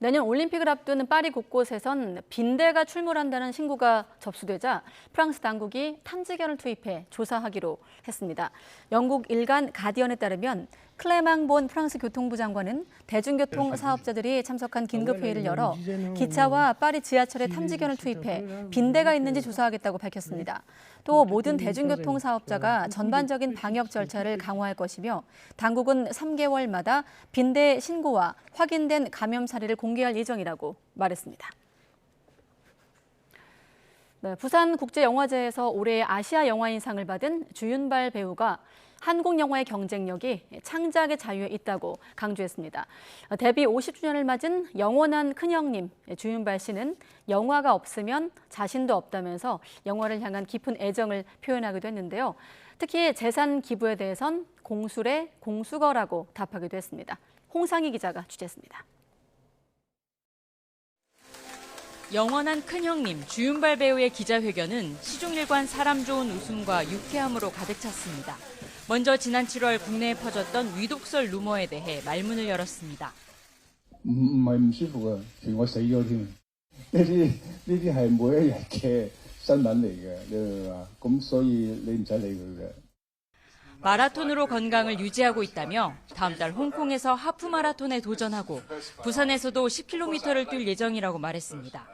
내년 올림픽을 앞두는 파리 곳곳에선 빈대가 출몰한다는 신고가 접수되자 프랑스 당국이 탐지견을 투입해 조사하기로 했습니다. 영국 일간 가디언에 따르면 클레망본 프랑스 교통부 장관은 대중교통 사업자들이 참석한 긴급회의를 열어 기차와 파리 지하철에 탐지견을 투입해 빈대가 있는지 조사하겠다고 밝혔습니다. 또 모든 대중교통 사업자가 전반적인 방역 절차를 강화할 것이며 당국은 3개월마다 빈대 신고와 확인된 감염 사례를 공개할 예정이라고 말했습니다. 네, 부산국제영화제에서 올해 아시아 영화인상을 받은 주윤발 배우가 한국 영화의 경쟁력이 창작의 자유에 있다고 강조했습니다. 데뷔 50주년을 맞은 영원한 큰형님 주윤발 씨는 영화가 없으면 자신도 없다면서 영화를 향한 깊은 애정을 표현하기도 했는데요. 특히 재산 기부에 대해선 공술의 공수거라고 답하기도 했습니다. 홍상희 기자가 취재했습니다. 영원한 큰형님 주윤발 배우의 기자회견은 시종일관 사람 좋은 웃음과 유쾌함으로 가득 찼습니다. 먼저 지난 7월 국내에 퍼졌던 위독설 루머에 대해 말문을 열었습니다. 唔係唔舒服啊，連我死咗添。呢啲係每一日嘅新聞嚟嘅，你明嘛？咁所以你唔使理佢嘅。 마라톤으로 건강을 유지하고 있다며 다음 달 홍콩에서 하프 마라톤에 도전하고 부산에서도 10km를 뛸 예정이라고 말했습니다.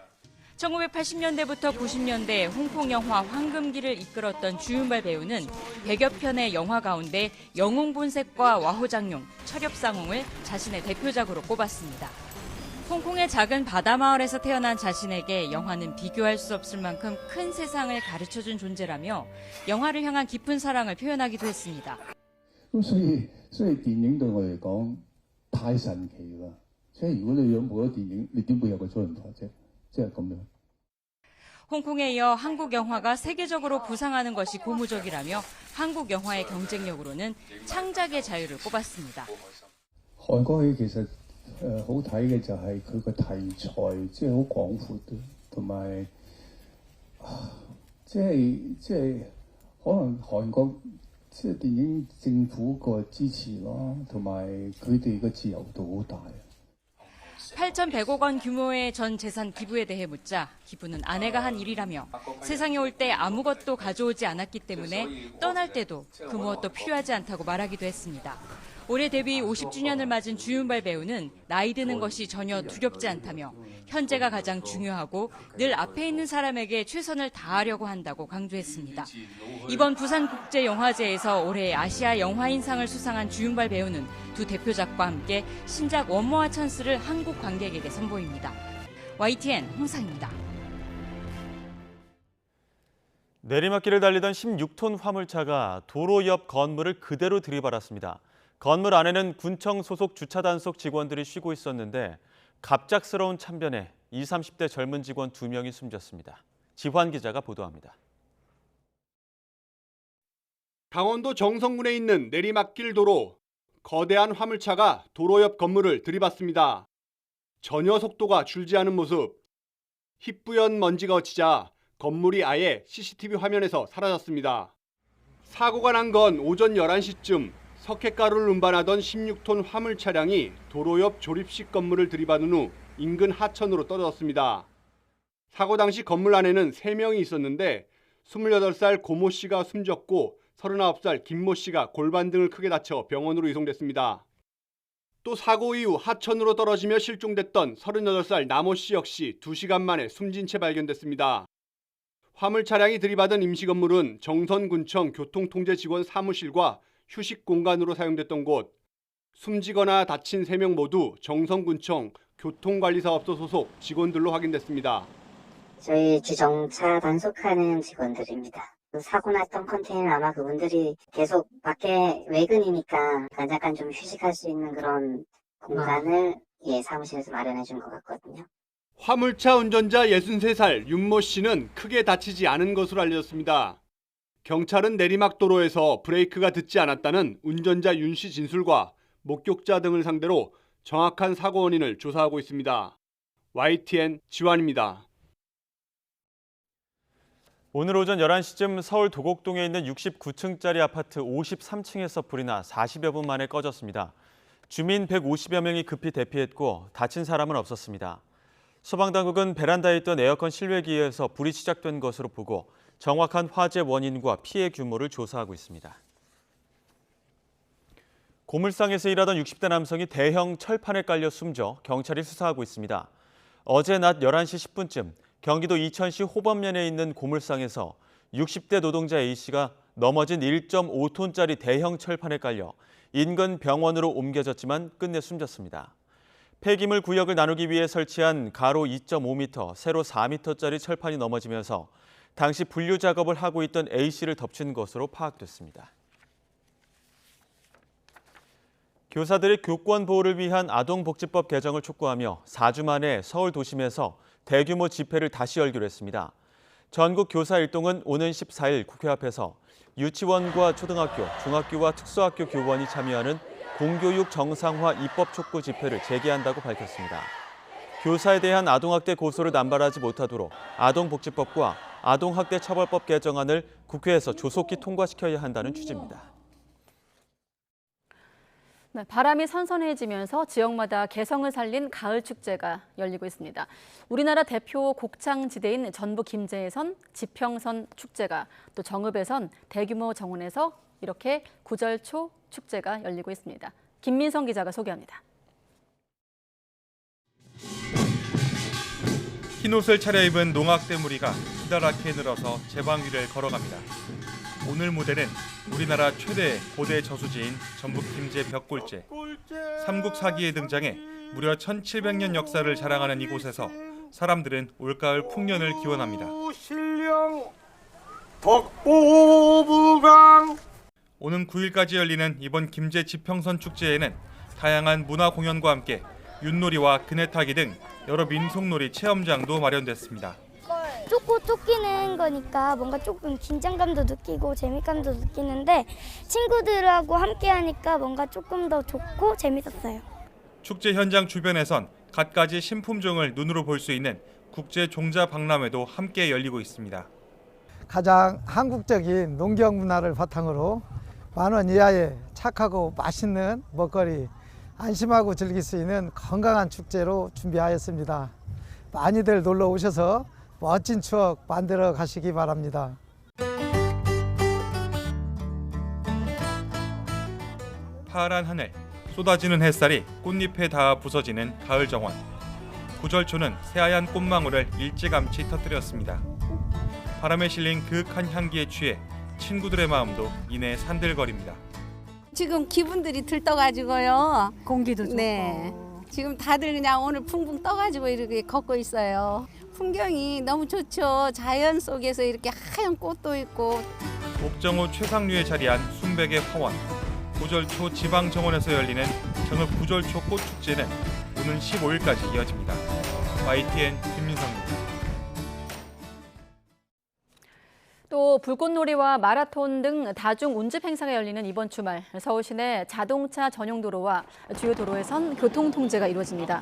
1980년대부터 90년대 홍콩 영화 황금기를 이끌었던 주윤발 배우는 100여 편의 영화 가운데 영웅본색과 와호장룡, 철엽상홍을 자신의 대표작으로 꼽았습니다. 홍콩의 작은 바다마을에서 태어난 자신에게 영화는 비교할 수 없을 만큼 큰 세상을 가르쳐준 존재라며 영화를 향한 깊은 사랑을 표현하기도 했습니다. 所以電影對我嚟講太神奇啦！即係如果你有冇咗電影，你點會有個初人台啫？即係咁樣。 홍콩에 이어 한국 영화가 세계적으로 부상하는 것이 고무적이라며 한국 영화의 경쟁력으로는 창작의 자유를 꼽았습니다. 韓國戲其實好睇嘅就係佢個題材即係好廣闊嘅，同埋即係可能韓國即係電影政府個支持咯，同埋佢哋嘅自由度好大。 8,100억 원 규모의 전 재산 기부에 대해 묻자 기부는 아내가 한 일이라며 세상에 올 때 아무것도 가져오지 않았기 때문에 떠날 때도 그 무엇도 필요하지 않다고 말하기도 했습니다. 올해 데뷔 50주년을 맞은 주윤발 배우는 나이 드는 것이 전혀 두렵지 않다며 현재가 가장 중요하고 늘 앞에 있는 사람에게 최선을 다하려고 한다고 강조했습니다. 이번 부산국제영화제에서 올해 아시아 영화인상을 수상한 주윤발 배우는 두 대표작과 함께 신작 원모아 찬스를 한국 관객에게 선보입니다. YTN 홍상입니다. 내리막길을 달리던 16톤 화물차가 도로 옆 건물을 그대로 들이받았습니다. 건물 안에는 군청 소속 주차 단속 직원들이 쉬고 있었는데 갑작스러운 참변에 20, 30대 젊은 직원 2명이 숨졌습니다. 지환 기자가 보도합니다. 강원도 정선군에 있는 내리막길 도로. 거대한 화물차가 도로 옆 건물을 들이받습니다. 전혀 속도가 줄지 않은 모습. 희뿌연 먼지가 걷히자 건물이 아예 CCTV 화면에서 사라졌습니다. 사고가 난 건 오전 11시쯤 석회가루를 운반하던 16톤 화물 차량이 도로 옆 조립식 건물을 들이받은 후 인근 하천으로 떨어졌습니다. 사고 당시 건물 안에는 3명이 있었는데 28살 고모 씨가 숨졌고 39살 김모 씨가 골반 등을 크게 다쳐 병원으로 이송됐습니다. 또 사고 이후 하천으로 떨어지며 실종됐던 38살 남모 씨 역시 2시간 만에 숨진 채 발견됐습니다. 화물 차량이 들이받은 임시 건물은 정선군청 교통통제 직원 사무실과 휴식 공간으로 사용됐던 곳. 숨지거나 다친 3명 모두 정선군청 교통관리사업소 소속 직원들로 확인됐습니다. 저희 주정차 단속하는 직원들입니다. 사고 났던 컨테이너 아마 그분들이 계속 밖에 외근이니까 잠깐 좀 휴식할 수 있는 그런 공간을 사무실에서 마련해 준 것 같거든요. 화물차 운전자 63살 윤모 씨는 크게 다치지 않은 것으로 알려졌습니다. 경찰은 내리막도로에서 브레이크가 듣지 않았다는 운전자 윤 씨 진술과 목격자 등을 상대로 정확한 사고 원인을 조사하고 있습니다. YTN 지환입니다. 오늘 오전 11시쯤 서울 도곡동에 있는 69층짜리 아파트 53층에서 불이 나 40여 분 만에 꺼졌습니다. 주민 150여 명이 급히 대피했고 다친 사람은 없었습니다. 소방당국은 베란다에 있던 에어컨 실외기에서 불이 시작된 것으로 보고 정확한 화재 원인과 피해 규모를 조사하고 있습니다. 고물상에서 일하던 60대 남성이 대형 철판에 깔려 숨져 경찰이 수사하고 있습니다. 어제 낮 11시 10분쯤 경기도 이천시 호범면에 있는 고물상에서 60대 노동자 A씨가 넘어진 1.5톤짜리 대형 철판에 깔려 인근 병원으로 옮겨졌지만 끝내 숨졌습니다. 폐기물 구역을 나누기 위해 설치한 가로 2.5m, 세로 4m짜리 철판이 넘어지면서 당시 분류 작업을 하고 있던 A씨를 덮친 것으로 파악됐습니다. 교사들의 교권 보호를 위한 아동복지법 개정을 촉구하며 4주 만에 서울 도심에서 대규모 집회를 다시 열기로 했습니다. 전국 교사 일동은 오는 14일 국회 앞에서 유치원과 초등학교, 중학교와 특수학교 교원이 참여하는 공교육 정상화 입법 촉구 집회를 재개한다고 밝혔습니다. 교사에 대한 아동학대 고소를 남발하지 못하도록 아동복지법과 아동학대 처벌법 개정안을 국회에서 조속히 통과시켜야 한다는 취지입니다. 네, 바람이 선선해지면서 지역마다 개성을 살린 가을 축제가 열리고 있습니다. 우리나라 대표 곡창지대인 전북 김제에선 지평선 축제가, 또 정읍에선 대규모 정원에서 이렇게 구절초 축제가 열리고 있습니다. 김민성 기자가 소개합니다. 흰옷을 차려입은 농악대 무리가 기다랗게 늘어서 제방위를 걸어갑니다. 오늘 무대는 우리나라 최대의 고대 저수지인 전북 김제 벽골제, 삼국사기에 등장해 무려 1700년 역사를 자랑하는 이곳에서 사람들은 올가을 풍년을 기원합니다. 오는 9일까지 열리는 이번 김제 지평선 축제에는 다양한 문화 공연과 함께 윷놀이와 그네타기 등 여러 민속놀이 체험장도 마련됐습니다. 쫓고 쫓기는 거니까 뭔가 조금 긴장감도 느끼고 재미감도 느끼는데 친구들하고 함께 하니까 뭔가 조금 더 좋고 재밌었어요. 축제 현장 주변에선 갖가지 신품종을 눈으로 볼 수 있는 국제 종자 박람회도 함께 열리고 있습니다. 가장 한국적인 농경 문화를 바탕으로 10,000원 이하의 착하고 맛있는 먹거리, 안심하고 즐길 수 있는 건강한 축제로 준비하였습니다. 많이들 놀러 오셔서 멋진 추억 만들어 가시기 바랍니다. 파란 하늘, 쏟아지는 햇살이 꽃잎에 닿아 부서지는 가을 정원. 구절초는 새하얀 꽃망울을 일찌감치 터뜨렸습니다. 바람에 실린 그윽한 향기에 취해 친구들의 마음도 이내 산들거립니다. 지금 기분들이 들떠가지고요. 공기도 좋고. 네. 지금 다들 그냥 오늘 붕붕 떠가지고 이렇게 걷고 있어요. 풍경이 너무 좋죠. 자연 속에서 이렇게 하얀 꽃도 있고. 옥정호 최상류에 자리한 순백의 화원. 구절초 지방정원에서 열리는 정읍 구절초 꽃축제는 오는 15일까지 이어집니다. YTN 김민성입니다. 또 불꽃놀이와 마라톤 등 다중 운집 행사가 열리는 이번 주말 서울 시내 자동차 전용 도로와 주요 도로에선 교통 통제가 이루어집니다.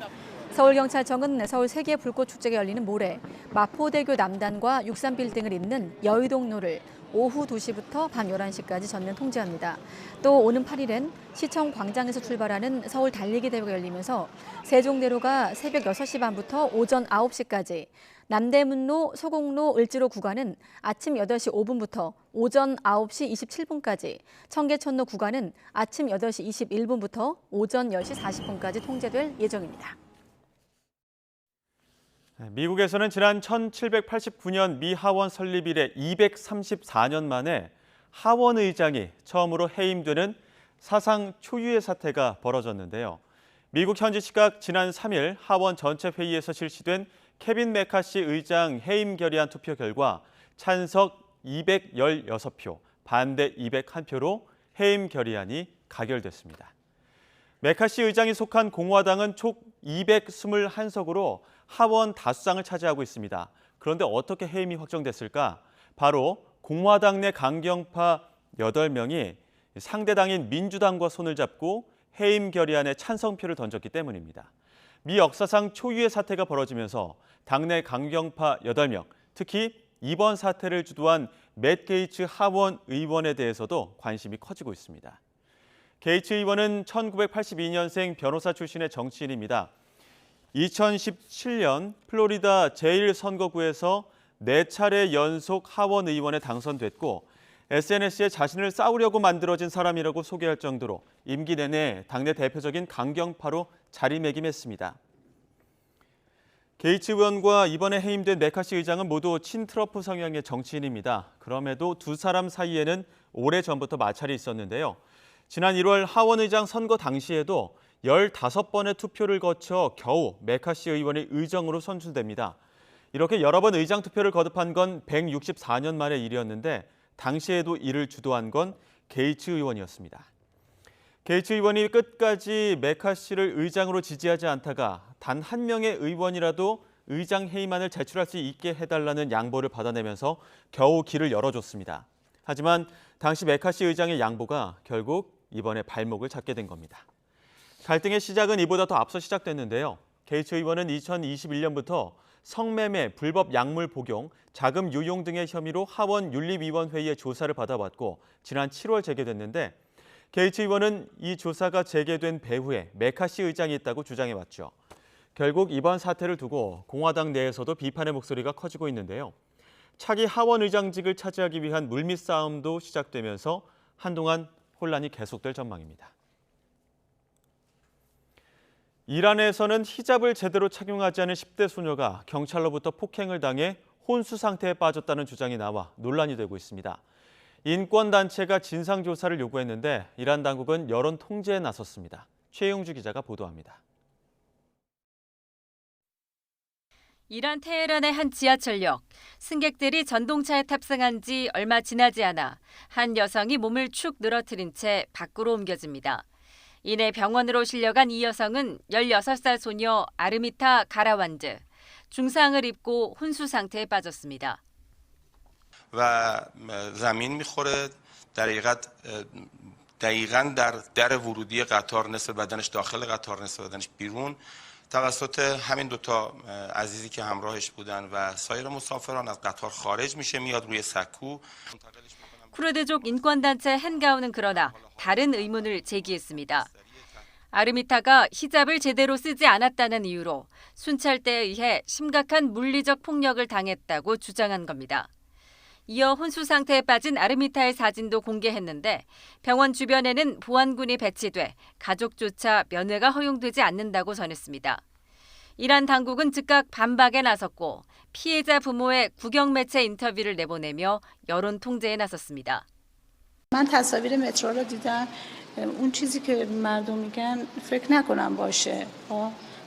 서울경찰청은 서울 세계 불꽃축제가 열리는 모레 마포대교 남단과 63빌딩을 잇는 여의동로를 오후 2시부터 밤 11시까지 전면 통제합니다. 또 오는 8일엔 시청 광장에서 출발하는 서울 달리기 대회가 열리면서 세종대로가 새벽 6시 반부터 오전 9시까지, 남대문로, 소곡로, 을지로 구간은 아침 8시 5분부터 오전 9시 27분까지, 청계천로 구간은 아침 8시 21분부터 오전 10시 40분까지 통제될 예정입니다. 미국에서는 지난 1789년 미 하원 설립 이래 234년 만에 하원 의장이 처음으로 해임되는 사상 초유의 사태가 벌어졌는데요. 미국 현지 시각 지난 3일 하원 전체 회의에서 실시된 케빈 메카시 의장 해임 결의안 투표 결과 찬석 216표, 반대 201표로 해임 결의안이 가결됐습니다. 메카시 의장이 속한 공화당은 총 221석으로 하원 다수당을 차지하고 있습니다. 그런데 어떻게 해임이 확정됐을까? 바로 공화당 내 강경파 8명이 상대당인 민주당과 손을 잡고 해임 결의안에 찬성표를 던졌기 때문입니다. 미 역사상 초유의 사태가 벌어지면서 당내 강경파 8명, 특히 이번 사태를 주도한 맷 게이츠 하원 의원에 대해서도 관심이 커지고 있습니다. 게이츠 의원은 1982년생 변호사 출신의 정치인입니다. 2017년 플로리다 제1선거구에서 4차례 연속 하원 의원에 당선됐고 SNS에 자신을 싸우려고 만들어진 사람이라고 소개할 정도로 임기 내내 당내 대표적인 강경파로 자리매김했습니다. 게이츠 의원과 이번에 해임된 메카시 의장은 모두 친트럼프 성향의 정치인입니다. 그럼에도 두 사람 사이에는 오래전부터 마찰이 있었는데요. 지난 1월 하원 의장 선거 당시에도 15번의 투표를 거쳐 겨우 메카시 의원의 의정으로 선출됩니다. 이렇게 여러 번 의장 투표를 거듭한 건 164년 만의 일이었는데 당시에도 이를 주도한 건 게이츠 의원이었습니다. 게이츠 의원이 끝까지 메카시를 의장으로 지지하지 않다가 단 한 명의 의원이라도 의장 해임안을 제출할 수 있게 해달라는 양보를 받아내면서 겨우 길을 열어줬습니다. 하지만 당시 메카시 의장의 양보가 결국 이번에 발목을 잡게 된 겁니다. 갈등의 시작은 이보다 더 앞서 시작됐는데요. 게이츠 의원은 2021년부터 성매매, 불법 약물 복용, 자금 유용 등의 혐의로 하원 윤리위원회의 조사를 받아왔고 지난 7월 재개됐는데 게이츠 의원은 이 조사가 재개된 배후에 메카시 의장이 있다고 주장해왔죠. 결국 이번 사태를 두고 공화당 내에서도 비판의 목소리가 커지고 있는데요. 차기 하원 의장직을 차지하기 위한 물밑 싸움도 시작되면서 한동안 혼란이 계속될 전망입니다. 이란에서는 히잡을 제대로 착용하지 않은 10대 소녀가 경찰로부터 폭행을 당해 혼수 상태에 빠졌다는 주장이 나와 논란이 되고 있습니다. 인권단체가 진상조사를 요구했는데 이란 당국은 여론 통제에 나섰습니다. 최영주 기자가 보도합니다. 이란 테헤란의 한 지하철역. 승객들이 전동차에 탑승한 지 얼마 지나지 않아 한 여성이 몸을 축 늘어뜨린 채 밖으로 옮겨집니다. 이내 병원으로 실려간 이 여성은 16살 소녀 아르미타 가라완드. 중상을 입고 혼수 상태에 빠졌습니다. و زمین میخوره در حقیقت دقیقاً در ورودی قطار نصف بدنش داخل قطار نصف بدنش بیرون توسط همین دوتا عزیزی که همراهش بودن و سایر مسافران از قطار خارج میشه میاد روی سکو. 쿠르드족 인권단체 헨가우는 그러나 다른 의문을 제기했습니다. 아르미타가 히잡을 제대로 쓰지 않았다는 이유로 순찰대에 의해 심각한 물리적 폭력을 당했다고 주장한 겁니다. 이어 혼수 상태에 빠진 아르미타의 사진도 공개했는데 병원 주변에는 보안군이 배치돼 가족조차 면회가 허용되지 않는다고 전했습니다. 이란 당국은 즉각 반박에 나섰고 피해자 부모의 국영매체 인터뷰를 내보내며 여론 통제에 나섰습니다. من تصاویر مترو رو دیدم اون چیزی که مردم میگن فکر نکنم باشه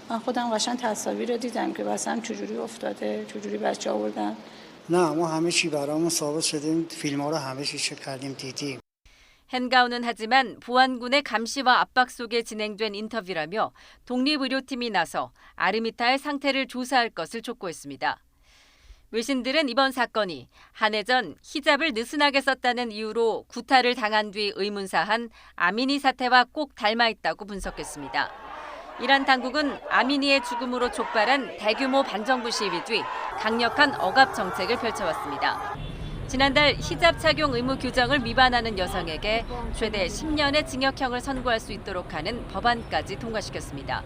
من خودم قشنگ تصاویر رو دیدم که واسم چجوری افتاده چجوری بچه آوردن نه ما همه چی برامون ثابت شده فیلم ها رو همه چی چک کردیم دیدیم 헨가우는 하지만 보안군의 감시와 압박 속에 진행된 인터뷰라며 독립의료팀이 나서 아르미타의 상태를 조사할 것을 촉구했습니다. 외신들은 이번 사건이 한 해 전 히잡을 느슨하게 썼다는 이유로 구타를 당한 뒤 의문사한 아미니 사태와 꼭 닮아 있다고 분석했습니다. 이란 당국은 아미니의 죽음으로 촉발한 대규모 반정부 시위 뒤 강력한 억압 정책을 펼쳐왔습니다. 지난달 히잡 착용 의무 규정을 위반하는 여성에게 최대 10년의 징역형을 선고할 수 있도록 하는 법안까지 통과시켰습니다.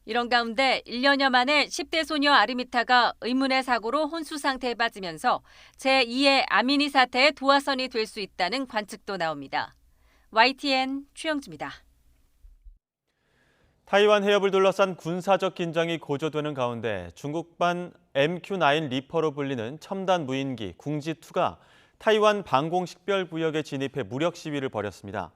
이런 가운데 1년여 만에 10대 소녀 아르미타가 의문의 사고로 혼수 상태에 빠지면서 제2의 아미니 사태의 도화선이 될 수 있다는 관측도 나옵니다. YTN 최영주입니다. 타이완 해협을 둘러싼 군사적 긴장이 고조되는 가운데 중국반 MQ-9 리퍼로 불리는 첨단 무인기 궁지2가 타이완 방공식별구역에 진입해 무력 시위를 벌였습니다.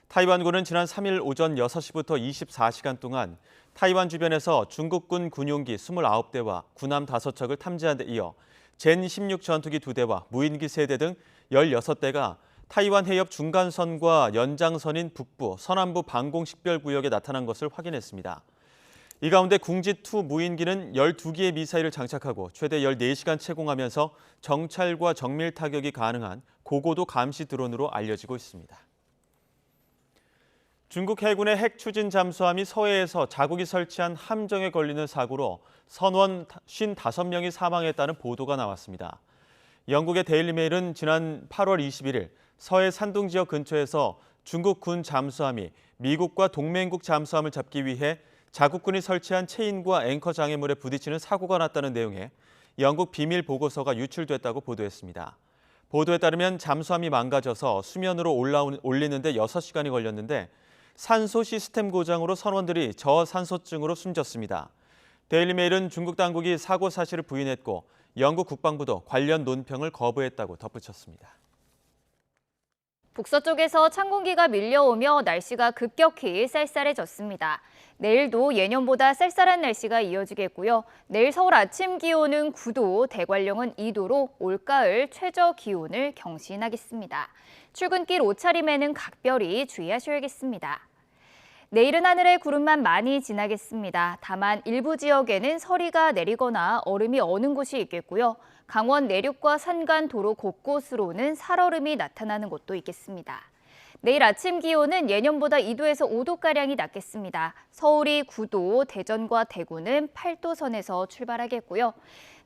타이완군은 지난 3일 오전 6시부터 24시간 동안 타이완 주변에서 중국군 군용기 29대와 군함 5척을 탐지한 데 이어 젠16 전투기 2대와 무인기 3대 등 16대가 타이완 해협 중간선과 연장선인 북부, 서남부 방공식별구역에 나타난 것을 확인했습니다. 이 가운데 궁지2 무인기는 12기의 미사일을 장착하고 최대 14시간 채공하면서 정찰과 정밀 타격이 가능한 고고도 감시 드론으로 알려지고 있습니다. 중국 해군의 핵 추진 잠수함이 서해에서 자국이 설치한 함정에 걸리는 사고로 선원 55명이 사망했다는 보도가 나왔습니다. 영국의 데일리메일은 지난 8월 21일 서해 산둥 지역 근처에서 중국 군 잠수함이 미국과 동맹국 잠수함을 잡기 위해 자국군이 설치한 체인과 앵커 장애물에 부딪히는 사고가 났다는 내용의 영국 비밀 보고서가 유출됐다고 보도했습니다. 보도에 따르면 잠수함이 망가져서 수면으로 올리는데 6시간이 걸렸는데 산소 시스템 고장으로 선원들이 저산소증으로 숨졌습니다. 데일리메일은 중국 당국이 사고 사실을 부인했고 영국 국방부도 관련 논평을 거부했다고 덧붙였습니다. 북서쪽에서 찬 공기가 밀려오며 날씨가 급격히 쌀쌀해졌습니다. 내일도 예년보다 쌀쌀한 날씨가 이어지겠고요. 내일 서울 아침 기온은 9도, 대관령은 2도로 올가을 최저 기온을 경신하겠습니다. 출근길 옷차림에는 각별히 주의하셔야겠습니다. 내일은 하늘에 구름만 많이 지나겠습니다. 다만 일부 지역에는 서리가 내리거나 얼음이 어는 곳이 있겠고요. 강원 내륙과 산간 도로 곳곳으로는 살얼음이 나타나는 곳도 있겠습니다. 내일 아침 기온은 예년보다 2도에서 5도가량이 낮겠습니다. 서울이 9도, 대전과 대구는 8도 선에서 출발하겠고요.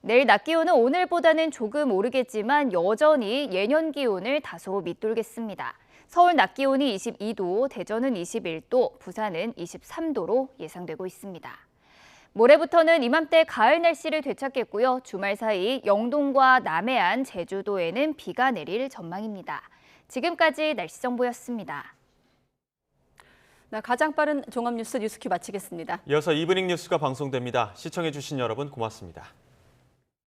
내일 낮 기온은 오늘보다는 조금 오르겠지만 여전히 예년 기온을 다소 밑돌겠습니다. 서울 낮 기온이 22도, 대전은 21도, 부산은 23도로 예상되고 있습니다. 모레부터는 이맘때 가을 날씨를 되찾겠고요. 주말 사이 영동과 남해안, 제주도에는 비가 내릴 전망입니다. 지금까지 날씨 정보였습니다. 가장 빠른 종합뉴스 뉴스큐 마치겠습니다. 이어서 이브닝 뉴스가 방송됩니다. 시청해주신 여러분 고맙습니다.